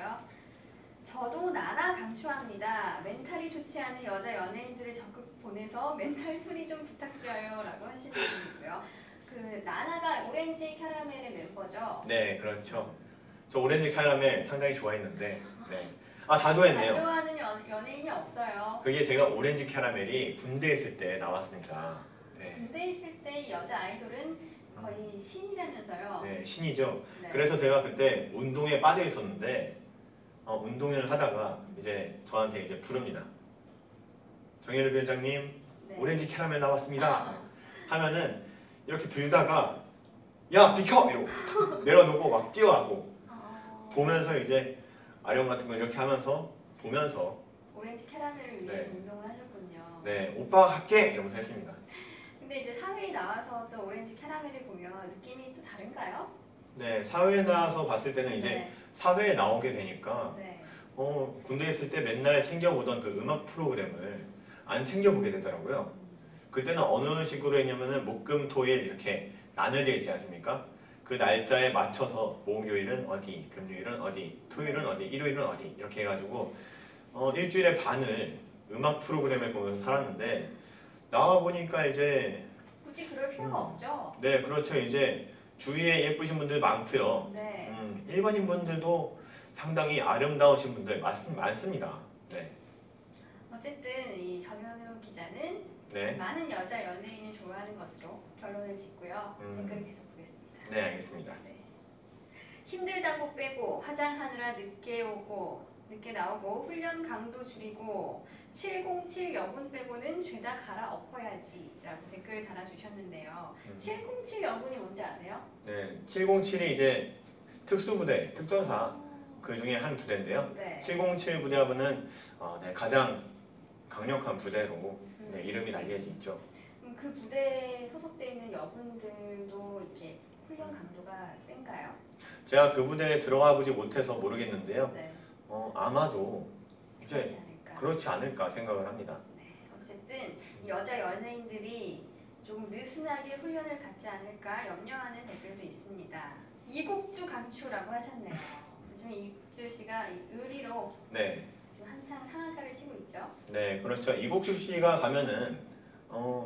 저도 나나 강추합니다. 멘탈이 좋지 않은 여자 연예인들을 적극 보내서 멘탈 수리 좀 부탁드려요 라고 하시는 분이고요. 그 나나가 오렌지 캐러멜의 멤버죠? 네, 그렇죠. 저 오렌지 캐러멜 상당히 좋아했는데 네. 다 좋아했네요. 안 좋아하는 연예인이 없어요. 그게 제가 오렌지 캐러멜이 군대에 있을 때 나왔습니다. 네. 군대에 있을 때 여자 아이돌은 거의 신이라면서요. 네, 신이죠. 네. 그래서 제가 그때 운동에 빠져 있었는데 운동을 하다가 이제 저한테 이제 부릅니다. 정혜일 위원장님, 네. 오렌지 캐러멜 나왔습니다. 하면은 이렇게 들다가 야 비켜! 이러고 내려놓고 막 뛰어가고 보면서 이제 아령 같은 걸 이렇게 하면서 보면서 오렌지 캐러멜을 위해서 네. 운동을 하셨군요. 네, 오빠가 갈게! 이러면서 했습니다. 근데 이제 사회에 나와서 또 오렌지 캐러멜을 보면 느낌이 또 다른가요? 네, 사회에 나와서 봤을 때는 이제 네. 사회에 나오게 되니까 네. 군대에 있을 때 맨날 챙겨보던 그 음악 프로그램을 안 챙겨보게 되더라고요. 그때는 어느 식으로 했냐면은 목, 금, 토일 이렇게 나눠져 있지 않습니까? 그 날짜에 맞춰서 목요일은 어디, 금요일은 어디, 토요일은 어디, 일요일은 어디 이렇게 해가지고 일주일에 반을 음악 프로그램을 보면서 살았는데 나와 보니까 이제 굳이 그럴 필요가 없죠. 네, 그렇죠. 이제 주위에 예쁘신 분들 많고요. 네. 일반인 분들도 상당히 아름다우신 분들 많습니다. 네. 어쨌든 이 전현우 기자는 네. 많은 여자 연예인을 좋아하는 것으로 결론을 짓고요. 댓글 계속 보겠습니다. 네, 알겠습니다. 네. 힘들다고 빼고 화장하느라 늦게 오고 늦게 나오고 훈련 강도 줄이고 707 여군 빼고는 죄다 갈아엎어야지 라고 댓글을 달아주셨는데요. 707 여군이 뭔지 아세요? 네, 707이 이제 특수부대, 특전사 그 중에 한 부대인데요. 네. 707 부대하고는 네, 가장 강력한 부대로 네, 이름이 날려져 있죠. 그 부대에 소속되어 있는 여군들도 이렇게 훈련 강도가 센가요? 제가 그 부대에 들어가 보지 못해서 모르겠는데요. 네. 아마도 이제 그렇지 않을까. 그렇지 않을까 생각을 합니다. 네. 어쨌든 이 여자 연예인들이 좀 느슨하게 훈련을 받지 않을까 염려하는 댓글도 있습니다. 이국주 강추라고 하셨네요. 요즘에 이국주 씨가 이 의리로 네, 지금 한창 상한가를 치고 있죠. 네, 그렇죠. 이국주 씨가 가면은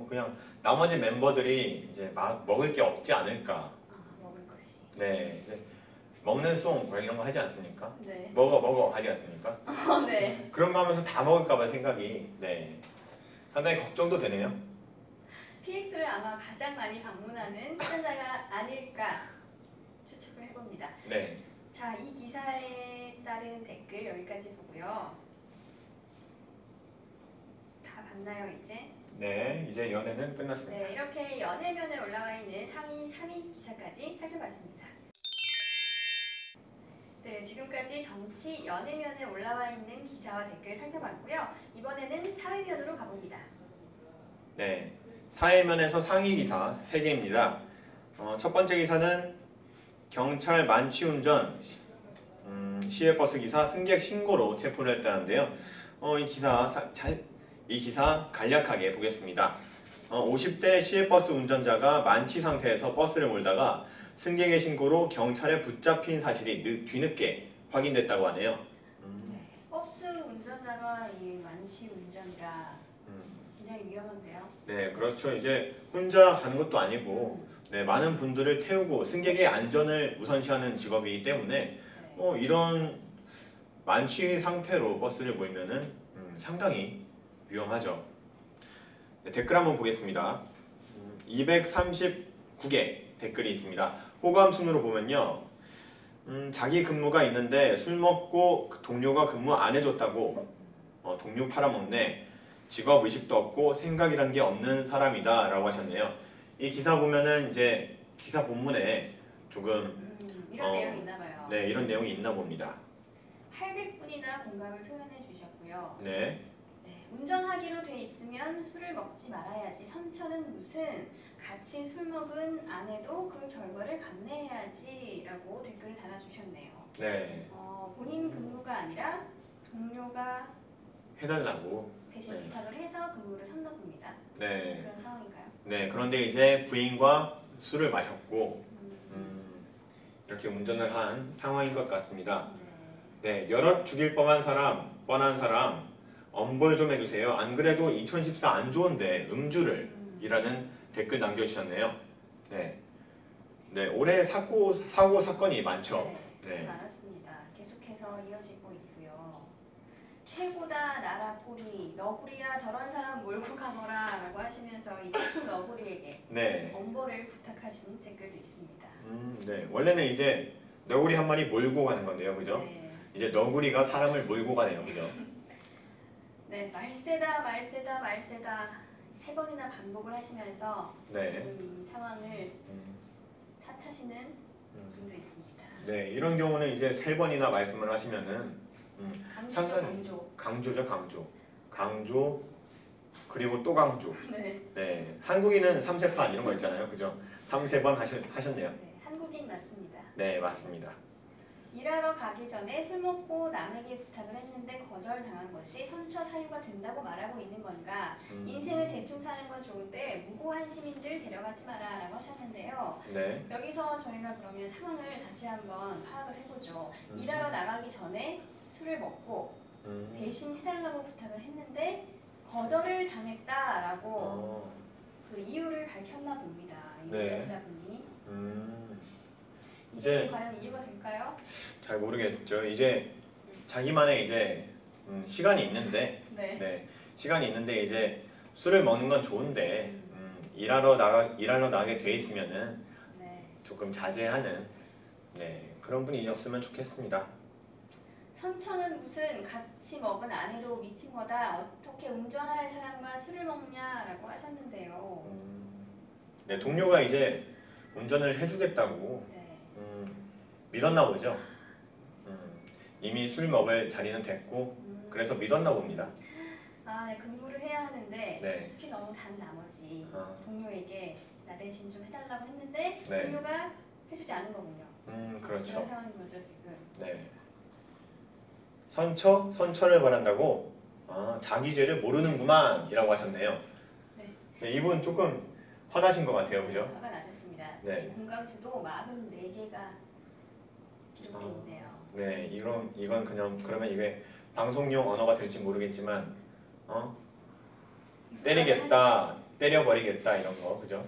그냥 나머지 멤버들이 이제 막 먹을 게 없지 않을까. 먹을 것이. 네, 이제 먹는 송 이런 거 하지 않습니까? 네. 먹어 하지 않습니까? 네. 그런 거 하면서 다 먹을까봐 생각이 상당히 걱정도 되네요. PX를 아마 가장 많이 방문하는 출연자가 아닐까 추측을 해봅니다. 네, 자, 이 기사에 따른 댓글 여기까지 보고요. 다 봤나요 이제? 네, 이제 연애는 끝났습니다. 네, 이렇게 연예면에 올라와 있는 상위 3위 기사까지 살펴봤습니다. 네, 지금까지 정치 연예면에 올라와 있는 기사와 댓글 살펴봤고요. 이번에는 사회면으로 가봅니다. 네, 사회면에서 상위 기사 3개입니다. 첫 번째 기사는 경찰 만취운전 시외버스 기사 승객 신고로 체포를 했다는데요. 이 기사 간략하게 보겠습니다. 50대 시외버스 운전자가 만취 상태에서 버스를 몰다가 승객의 신고로 경찰에 붙잡힌 사실이 뒤늦게 확인됐다고 하네요. 네, 버스 운전자가 이 만취 운전이라 굉장히 위험한데요. 네, 그렇죠. 이제 혼자 가는 것도 아니고 네, 많은 분들을 태우고 승객의 안전을 우선시하는 직업이기 때문에 이런 만취 상태로 버스를 몰면은 상당히 위험하죠. 네, 댓글 한번 보겠습니다. 239개 댓글이 있습니다. 호감 순으로 보면요. 자기 근무가 있는데 술 먹고 동료가 근무 안 해줬다고 동료 팔아먹네. 직업 의식도 없고 생각이란 게 없는 사람이다 라고 하셨네요. 이 기사 보면은 이제 기사 본문에 조금 이런 내용이 있나 봐요. 네, 이런 내용이 있나 봅니다. 800분이나 공감을 표현해 주셨고요. 네. 네, 운전하기로 돼 있으면 술을 먹지 말아야지. 선처는 무슨 같이 술 먹은 아내도 그 결과를 감내해야지 라고 댓글을 달아주셨네요. 네. 본인 근무가 아니라 동료가 해달라고. 대신 네. 부탁을 해서 근무를 섰나 봅니다. 네. 그런 상황인가요? 네. 그런데 이제 부인과 술을 마셨고 이렇게 운전을 한 상황인 것 같습니다. 네. 여럿 죽일 뻔한 사람 엄벌 좀 해주세요. 안 그래도 2014 안 좋은데 음주를 이라는 댓글 남겨주셨네요. 네. 네. 올해 사고 사건이 많죠. 네. 많았습니다. 계속해서 이어지고 있고요. 최고다 나라꼬리 너구리야 저런 사람 몰고 가거라 라고 하시면서 이 태풍 너구리에게 네. 엄벌을 부탁하신 댓글도 있습니다. 네. 원래는 이제 너구리 한 마리 몰고 가는 건데요. 그죠? 네. 이제 너구리가 사람을 몰고 가네요. 그죠? 네. 말세다 3번이나 반복을 하시면서 네. 지금 이 상황을 탓하시는 분도 있습니다. 네. 이런 경우는 이제 3번이나 말씀을 하시면은 상당히 강조죠. 강조죠. 강조. 그리고 또 강조. 네. 네, 한국인은 3세판 이런 거 있잖아요. 그죠? 3세 번 하셨네요. 네, 한국인 맞습니다. 네, 맞습니다. 일하러 가기 전에 술 먹고 남에게 부탁을 했는데 거절당한 것이 선처 사유가 된다고 말하고 있는 건가? 인생을 대충 사는 건 좋은데 무고한 시민들 데려가지 마라 라고 하셨는데요. 네. 여기서 저희가 그러면 상황을 다시 한번 파악을 해보죠. 일하러 나가기 전에 술을 먹고 대신 해달라고 부탁을 했는데 거절을 당했다라고 그 이유를 밝혔나 봅니다. 이 네. 유전자분이. 이제 과연 이유가 될까요? 잘 모르겠죠. 이제 자기만의 이제 시간이 있는데, 네. 시간이 있는데 이제 술을 먹는 건 좋은데 일하러 나가게 돼 있으면은 네. 조금 자제하는 그런 분이었으면 좋겠습니다. 선처는 무슨 같이 먹은 아내도 미친 거다. 어떻게 운전할 사람과 술을 먹냐라고 하셨는데요. 네, 동료가 이제 운전을 해주겠다고 네. 믿었나 보죠. 이미 술 먹을 자리는 됐고 그래서 믿었나 봅니다. 아, 네, 근무를 해야 하는데 네. 술이 너무 단 나머지 동료에게 나 대신 좀 해달라고 했는데 네. 동료가 해주지 않은 거군요. 그렇죠. 그런 상황인 거죠 지금. 네. 선처를 바란다고 자기 죄를 모르는구만 이라고 하셨네요. 네, 이분 조금 화나신 것 같아요. 그죠? 화가 나셨습니다. 네. 공감수도 44개가 기록되어 있네요. 네, 이건 그러면 이게 방송용 언어가 될지 모르겠지만 때리겠다, 때려버리겠다 이런 거, 그죠?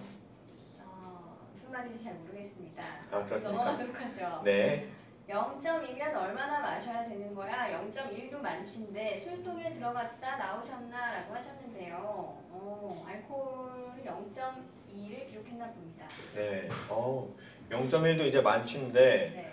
무슨 말인지 잘 모르겠습니다. 아, 그렇습니까? 넘어가도록 하죠. 네. 0.2면 얼마나 마셔야 되는 거야? 0.1도 많신데 술통에 들어갔다 나오셨나? 라고 하셨는데요. 알코올이 0.2를 기록했나 봅니다. 네. 0.1도 이제 만취인데 네.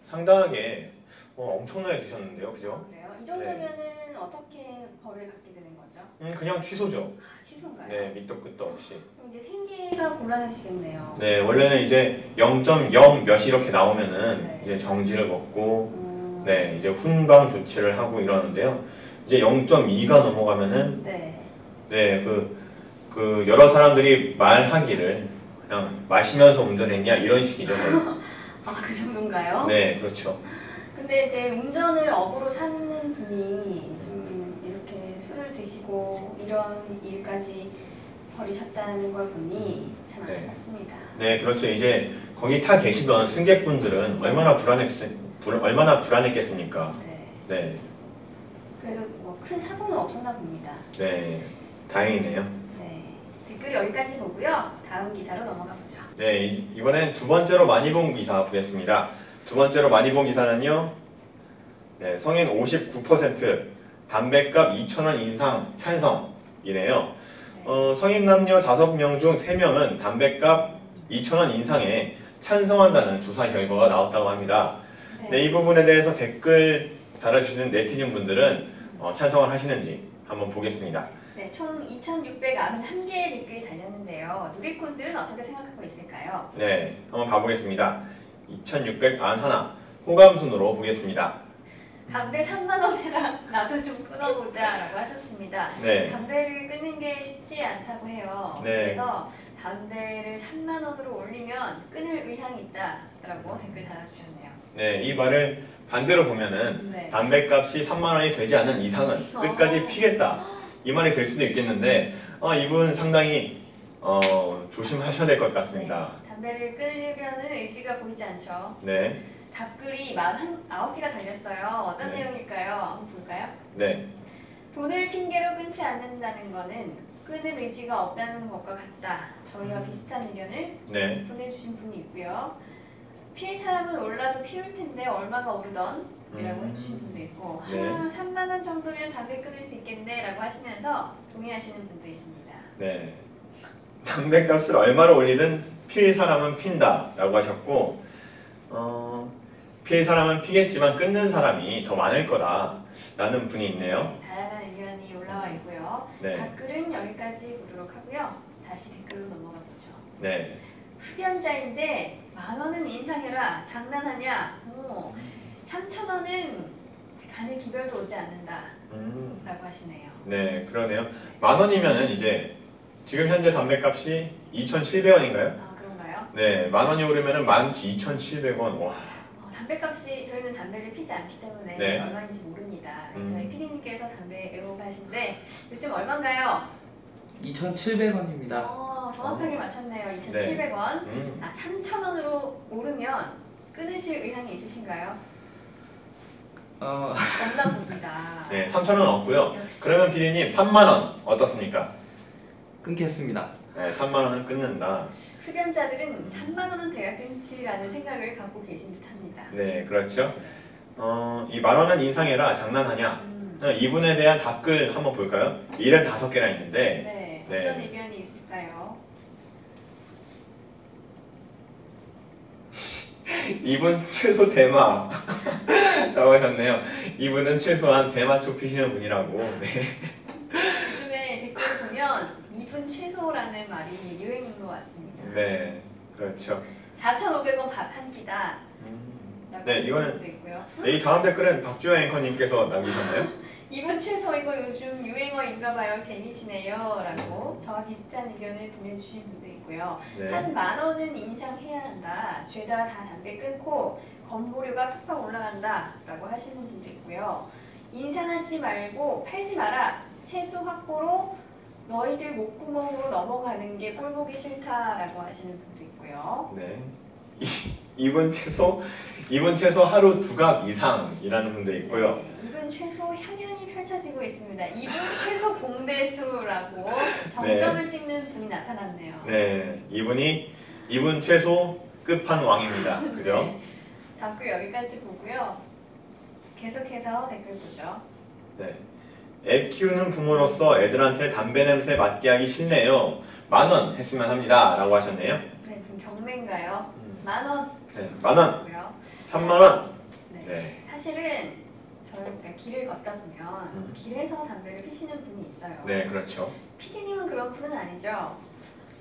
상당하게 엄청나게 드셨는데요, 그죠? 그래요? 이 정도면은 어떻게 벌을 받게 되는 거죠? 그냥 취소죠. 취소인가요? 네, 밑도 끝도 없이. 그럼 이제 생계가 곤란해지겠네요. 네, 원래는 이제 0.0 몇이 이렇게 나오면은 네. 이제 정지를 먹고, 네, 이제 훈방 조치를 하고 이러는데요. 이제 0.2가 넘어가면은, 네, 그 여러 사람들이 말하기를 그냥 마시면서 운전했냐 이런 식이죠. 그 정도인가요? 네, 그렇죠. 근데 이제 운전을 업으로 사는 분이 좀 이렇게 술을 드시고 이런 일까지 벌이셨다는 걸 보니 참 안타깝습니다. 네, 그렇죠. 이제 거기 타 계시던 승객분들은 얼마나 불안했겠습니까? 네. 그래도 뭐 큰 사고는 없었나 봅니다. 네, 다행이네요. 네, 댓글이 여기까지 보고요. 다음 기사로 넘어가 보죠. 네, 이번엔 두 번째로 많이 본 기사 보겠습니다. 두 번째로 많이 본 기사는요. 네, 성인 59%, 담뱃값 2,000원 인상 찬성이네요. 성인 남녀 5명 중 3명은 담뱃값 2,000원 인상에 찬성한다는 조사 결과가 나왔다고 합니다. 네, 이 부분에 대해서 댓글 달아주시는 네티즌 분들은 찬성을 하시는지 한번 보겠습니다. 네, 총 2,691개의 댓글이 달렸는데요. 누리꾼들은 어떻게 생각하고 있을까요? 네, 한번 봐보겠습니다. 2,691 호감순으로 보겠습니다. 담배 3만 원이라 나도 좀 끊어보자 라고 하셨습니다. 네. 담배를 끊는 게 쉽지 않다고 해요. 네. 그래서 담배를 3만 원으로 올리면 끊을 의향이 있다 라고 댓글 달아주셨네요. 네, 이 말을 반대로 보면은 담배값이 3만 원이 되지 않는 이상은 끝까지 피겠다 이 말이 될 수도 있겠는데 이분 상당히 조심하셔야 될 것 같습니다. 네, 담배를 끊으려는 의지가 보이지 않죠. 네. 답글이 49개가 달렸어요. 어떤 네. 내용일까요? 한번 볼까요? 네. 돈을 핑계로 끊지 않는다는 것은 끊을 의지가 없다는 것과 같다. 저희와 비슷한 의견을 보내주신 분이 있고요. 필 사람은 올라도 피울 텐데 얼마가 오르던 이라고 해주신 분도 있고 3만 원 정도면 담배 끊을 수 있겠네 라고 하시면서 동의하시는 분도 있습니다. 네. 담배값을 얼마로 올리든 필 사람은 핀다 라고 하셨고 필 사람은 피겠지만 끊는 사람이 더 많을 거다 라는 분이 있네요. 다양한 의견이 올라와 있고요. 댓글은 여기까지 보도록 하고요. 다시 댓글로 넘어가 보죠. 네. 흡연자인데 10,000원은 인상해라. 장난하냐? 3,000원은 간의 기별도 오지 않는다라고 하시네요. 네, 그러네요. 10,000원이면은 이제 지금 현재 담배값이 2,700원인가요? 아, 그런가요? 네, 10,000원이 오르면은 12,700원. 와. 담배값이 저희는 담배를 피지 않기 때문에 네. 얼마인지 모릅니다. 저희 PD님께서 담배 애호가신데 요즘 얼마인가요? 2,700원입니다. 정확하게 맞췄네요. 2,700원. 네. 3,000원으로 오르면 끊으실 의향이 있으신가요? 없나 봅니다. 네, 3,000원 없고요. 역시. 그러면 PD님 3만원 어떻습니까? 끊겠습니다. 네, 3만원은 끊는다. 흡연자들은 3만 원은 돼야 끊지라는 생각을 갖고 계신 듯합니다. 네, 그렇죠. 이 10,000원은 인상해라 장난하냐? 이분에 대한 답글 한번 볼까요? 75개나 있는데 네, 어떤 의견이 있을까요? 이분 최소 대마 라고 하셨네요. 이분은 최소한 대마 쪽 피시는 분이라고. 네. 요즘에 댓글 보면 2분 최소라는 말이 유행인 것 같습니다. 네, 그렇죠. 4,500원 밥 한 끼다. 네, 이거는 있고요. 이 다음 댓글은 박주영 앵커님께서 남기셨나요? 2분 최소 이거 요즘 유행어인가봐요. 재미지네요. 라고 저와 비슷한 의견을 보내주신 분도 있고요. 네. 한 10,000원은 인상해야 한다. 죄다 다 담배 끊고 건보료가 팍팍 올라간다. 라고 하시는 분도 있고요. 인상하지 말고 팔지 마라. 세수 확보로 너희들 목구멍으로 넘어가는 게 꼴보기 싫다라고 하시는 분도 있고요. 네. 이분 최소 하루 2갑 이상이라는 분도 있고요. 네, 이분 최소 향연이 펼쳐지고 있습니다. 이분 최소 공대수라고 정점을 찍는 분이 나타났네요. 네, 이분 최소 끝판왕입니다. 그죠? 네, 답글 여기까지 보고요. 계속해서 댓글 보죠. 네. 애 키우는 부모로서 애들한테 담배 냄새 맡게 하기 싫네요. 10,000원 했으면 합니다. 라고 하셨네요. 네, 무슨 경매인가요? 10,000원. 네, 10,000원, 고요. 30,000원. 네. 네. 사실은 저희가 길을 걷다 보면 길에서 담배를 피시는 분이 있어요. 네, 그렇죠. PD님은 그런 분은 아니죠?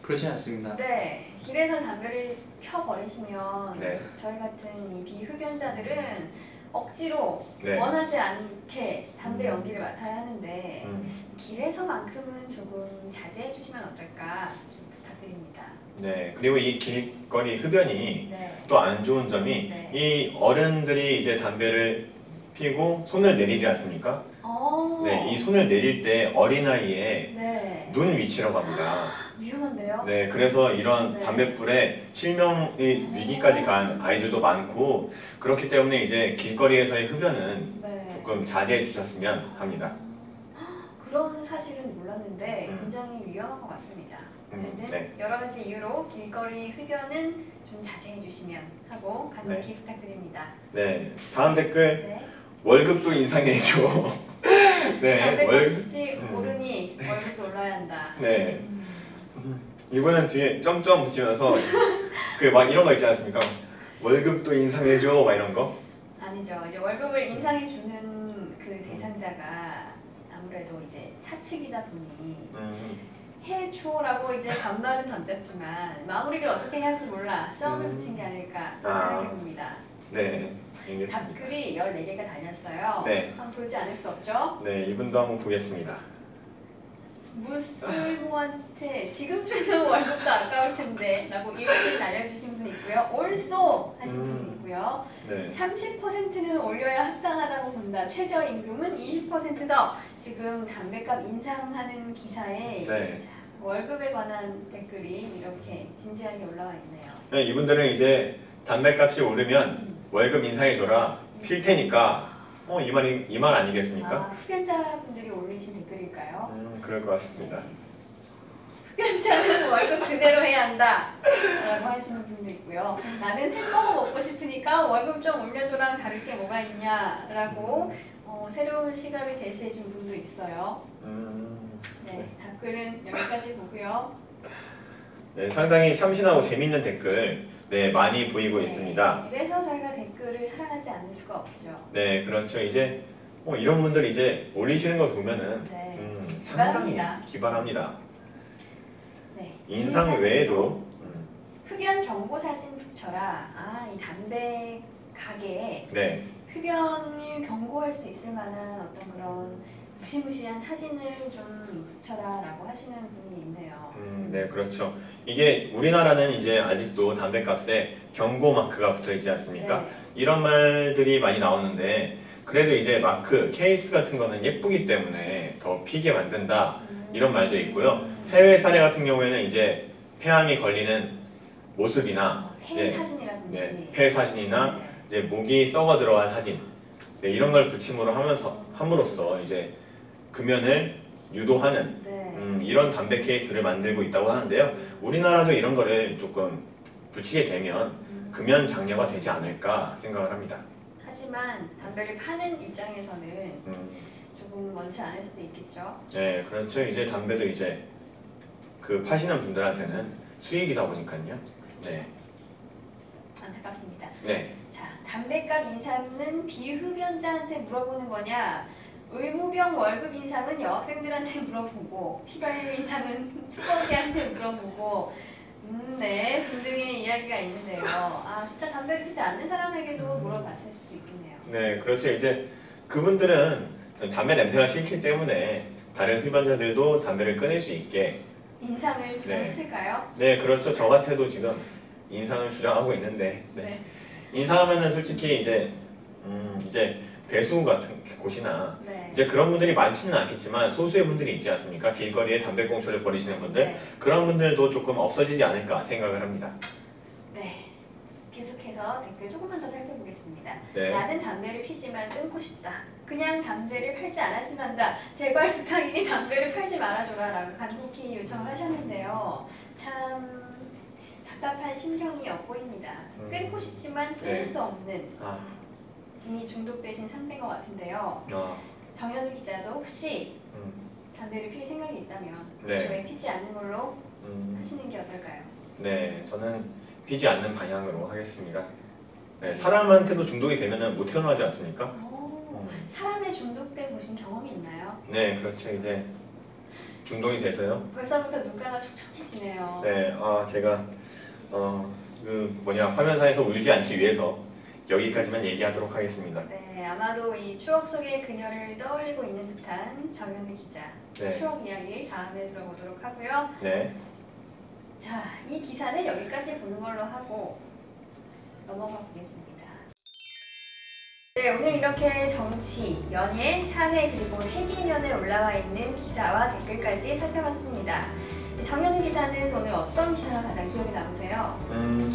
그렇지 않습니다. 네, 길에서 담배를 펴버리시면 네. 저희 같은 이 비흡연자들은 억지로 네. 원하지 않게 담배 연기를 맡아야 하는데 길에서만큼은 조금 자제해 주시면 어떨까 좀 부탁드립니다. 네, 그리고 이 길거리 흡연이 네. 또 안 좋은 점이 네. 이 어른들이 이제 담배를 피고 손을 내리지 않습니까? 네, 이 손을 내릴 때 어린아이의 네. 눈 위치라고 합니다. 위험한데요? 네, 그래서 이런 네. 담배불에 실명의 위기까지 간 아이들도 많고 그렇기 때문에 이제 길거리에서의 흡연은 네. 조금 자제해 주셨으면 합니다. 그런 사실은 몰랐는데 음. 굉장히 위험한 것 같습니다. 어쨌든 네. 여러 가지 이유로 길거리 흡연은 좀 자제해 주시면 하고 간곡히 부탁드립니다. 네, 다음 댓글 네. 월급도 인상해줘. 네, 담배값이 오르니 월급도 올라야 한다. 네. 이분은 뒤에 점점 붙이면서 그 막 이런 거 있지 않습니까? 월급도 인상해줘 막 이런 거. 아니죠. 이제 월급을 인상해 주는 그 대상자가 아무래도 이제 사측이다 보니 해줘라고 이제 반말은 던졌지만 마무리를 어떻게 해야 할지 몰라 점을 붙인 게 아닐까 생각해 봅니다. 네, 알겠습니다. 답글이 14개가 달렸어요. 네. 한번 보지 않을 수 없죠? 네, 이분도 한번 보겠습니다. 무슬모한테 지금쯤은 월급도 아까울 텐데 라고 이렇게 날려주신 분 있고요. 올소 하신 분 있고요. 네. 30%는 올려야 합당하다고 본다. 최저임금은 20% 더. 지금 담배값 인상하는 기사에 네. 자, 월급에 관한 댓글이 이렇게 진지하게 올라와 있네요. 네, 이분들은 이제 담배값이 오르면 월급 인상해줘라 필 테니까 이 말 아니겠습니까? 흡연자분들이 올리신 댓글일까요? 그럴 것 같습니다. 흡연자는 월급 그대로 해야 한다 라고 하시는 분도 있고요. 나는 햄버거 먹고 싶으니까 월급 좀 올려줘랑 다를 게 뭐가 있냐 라고 새로운 시각을 제시해 준 분도 있어요. 네, 댓글은 여기까지 보고요. 네, 상당히 참신하고 재밌는 댓글 많이 보이고 네, 있습니다. 이래서 저희가 댓글을 사랑하지 않을 수가 없죠. 네, 그렇죠. 이제 이런 분들 이제 올리시는 걸 보면은 네, 상당히 기발합니다. 기발합니다. 네, 인상 외에도 흡연 경고 사진 붙여라. 이 담배 가게에 네, 흡연을 경고할 수 있을 만한 어떤 그런 무시무시한 사진을 좀 붙여라라고 하시는 분이 있네요. 네, 그렇죠. 이게 우리나라는 이제 아직도 담배값에 경고 마크가 붙어 있지 않습니까? 네. 이런 말들이 많이 나오는데 그래도 이제 마크, 케이스 같은 거는 예쁘기 때문에 더 피게 만든다 이런 말도 있고요. 해외 사례 같은 경우에는 이제 폐암이 걸리는 모습이나 폐 이제 사진이라든지 네, 폐 사진이나 네. 이제 목이 썩어 들어간 사진 네, 이런 걸 붙임으로 함으로써 이제 금연을 유도하는 네. 이런 담배 케이스를 만들고 있다고 하는데요. 우리나라도 이런 거를 조금 붙이게 되면 금연 장려가 되지 않을까 생각을 합니다. 하지만 담배를 파는 입장에서는 조금 원치 않을 수도 있겠죠. 네, 그렇죠. 이제 담배도 이제 그 파시는 분들한테는 수익이다 보니까요. 네. 안타깝습니다. 네. 자, 담배값 인상은 비흡연자한테 물어보는 거냐? 의무병 월급 인상은 여학생들한테 물어보고 휘발유 인상은 투벅이한테 물어보고 네, 등등의 이야기가 있는데요. 아, 진짜 담배를 피지 않는 사람에게도 물어봤을 수도 있겠네요. 네, 그렇죠. 이제 그분들은 담배 냄새가 싫기 때문에 다른 흡연자들도 담배를 끊을 수 있게 인상을 주장했을까요? 네, 그렇죠. 저 같아도 지금 인상을 주장하고 있는데 네. 인상하면은 솔직히 이제 배수 같은 곳이나 네. 이제 그런 분들이 많지는 않겠지만 소수의 분들이 있지 않습니까? 길거리에 담배꽁초를 버리시는 분들 네. 그런 분들도 조금 없어지지 않을까 생각을 합니다. 네. 계속해서 댓글 조금만 더 살펴보겠습니다. 네. 나는 담배를 피지만 끊고 싶다. 그냥 담배를 팔지 않았으면 한다. 제발 부탁이니 담배를 팔지 말아줘라 라고 간곡히 요청을 하셨는데요. 참 답답한 심경이 엿보입니다. 끊고 싶지만 끊을 네. 수 없는 이미 중독되신 상태인 것 같은데요. 정현우 기자도 혹시 담배를 필 생각이 있다면 네. 애초에 피지 않는 걸로 하시는 게 어떨까요? 네, 저는 피지 않는 방향으로 하겠습니다. 네, 사람한테도 중독이 되면은 못 태어나지 않습니까? 오, 사람에 중독돼 보신 경험이 있나요? 네, 그렇죠. 이제 중독이 돼서요. 벌써부터 눈가가 촉촉해지네요. 네, 제가 화면상에서 울지 않기 위해서 여기까지만 얘기하도록 하겠습니다. 네, 아마도 이 추억 속의 그녀를 떠올리고 있는 듯한 정현우 기자 네. 추억 이야기 다음에 들어보도록 하고요. 네, 자, 이 기사는 여기까지 보는 걸로 하고 넘어가 보겠습니다. 네, 오늘 이렇게 정치, 연예, 사회 그리고 세계면에 올라와 있는 기사와 댓글까지 살펴봤습니다. 정현우 기자는 오늘 어떤 기사가 가장 기억에 남으세요?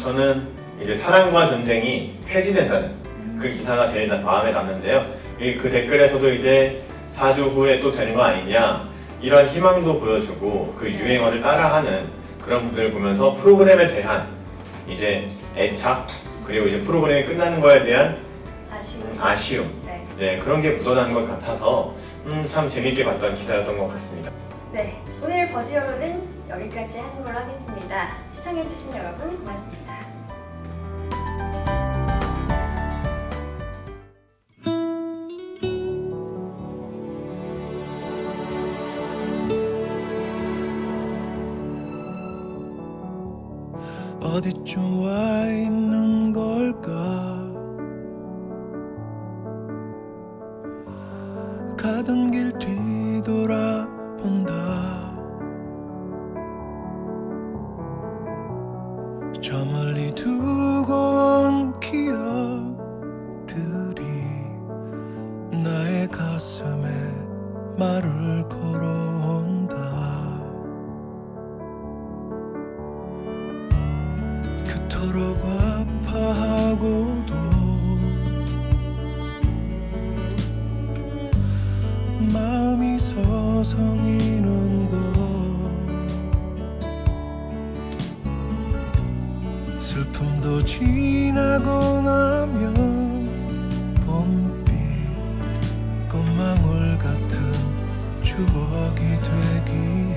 저는 이제 사랑과 전쟁이 폐지된다는 그 기사가 제일 마음에 남는데요. 그 댓글에서도 이제 4주 후에 또 되는 거 아니냐 이런 희망도 보여주고 그 유행어를 따라하는 그런 분들을 보면서 프로그램에 대한 이제 애착 그리고 이제 프로그램이 끝나는 거에 대한 아쉬움 네, 그런 게 묻어나는 것 같아서 참 재밌게 봤던 기사였던 것 같습니다. 네, 오늘 버즈여론은 여기까지 하는 걸로 하겠습니다. 시청해주신 여러분 고맙습니다. 어디쯤 와 있는 걸까? 가던 길 뒤돌아본다. 저 멀리 두고 온 기억들이 나의 가슴에 말을 걸어온다. 그토록 아파하고도 마음이 서성이는 곳 슬픔도 지나고 나면 봄빛 꽃망울 같은 추억이 되기에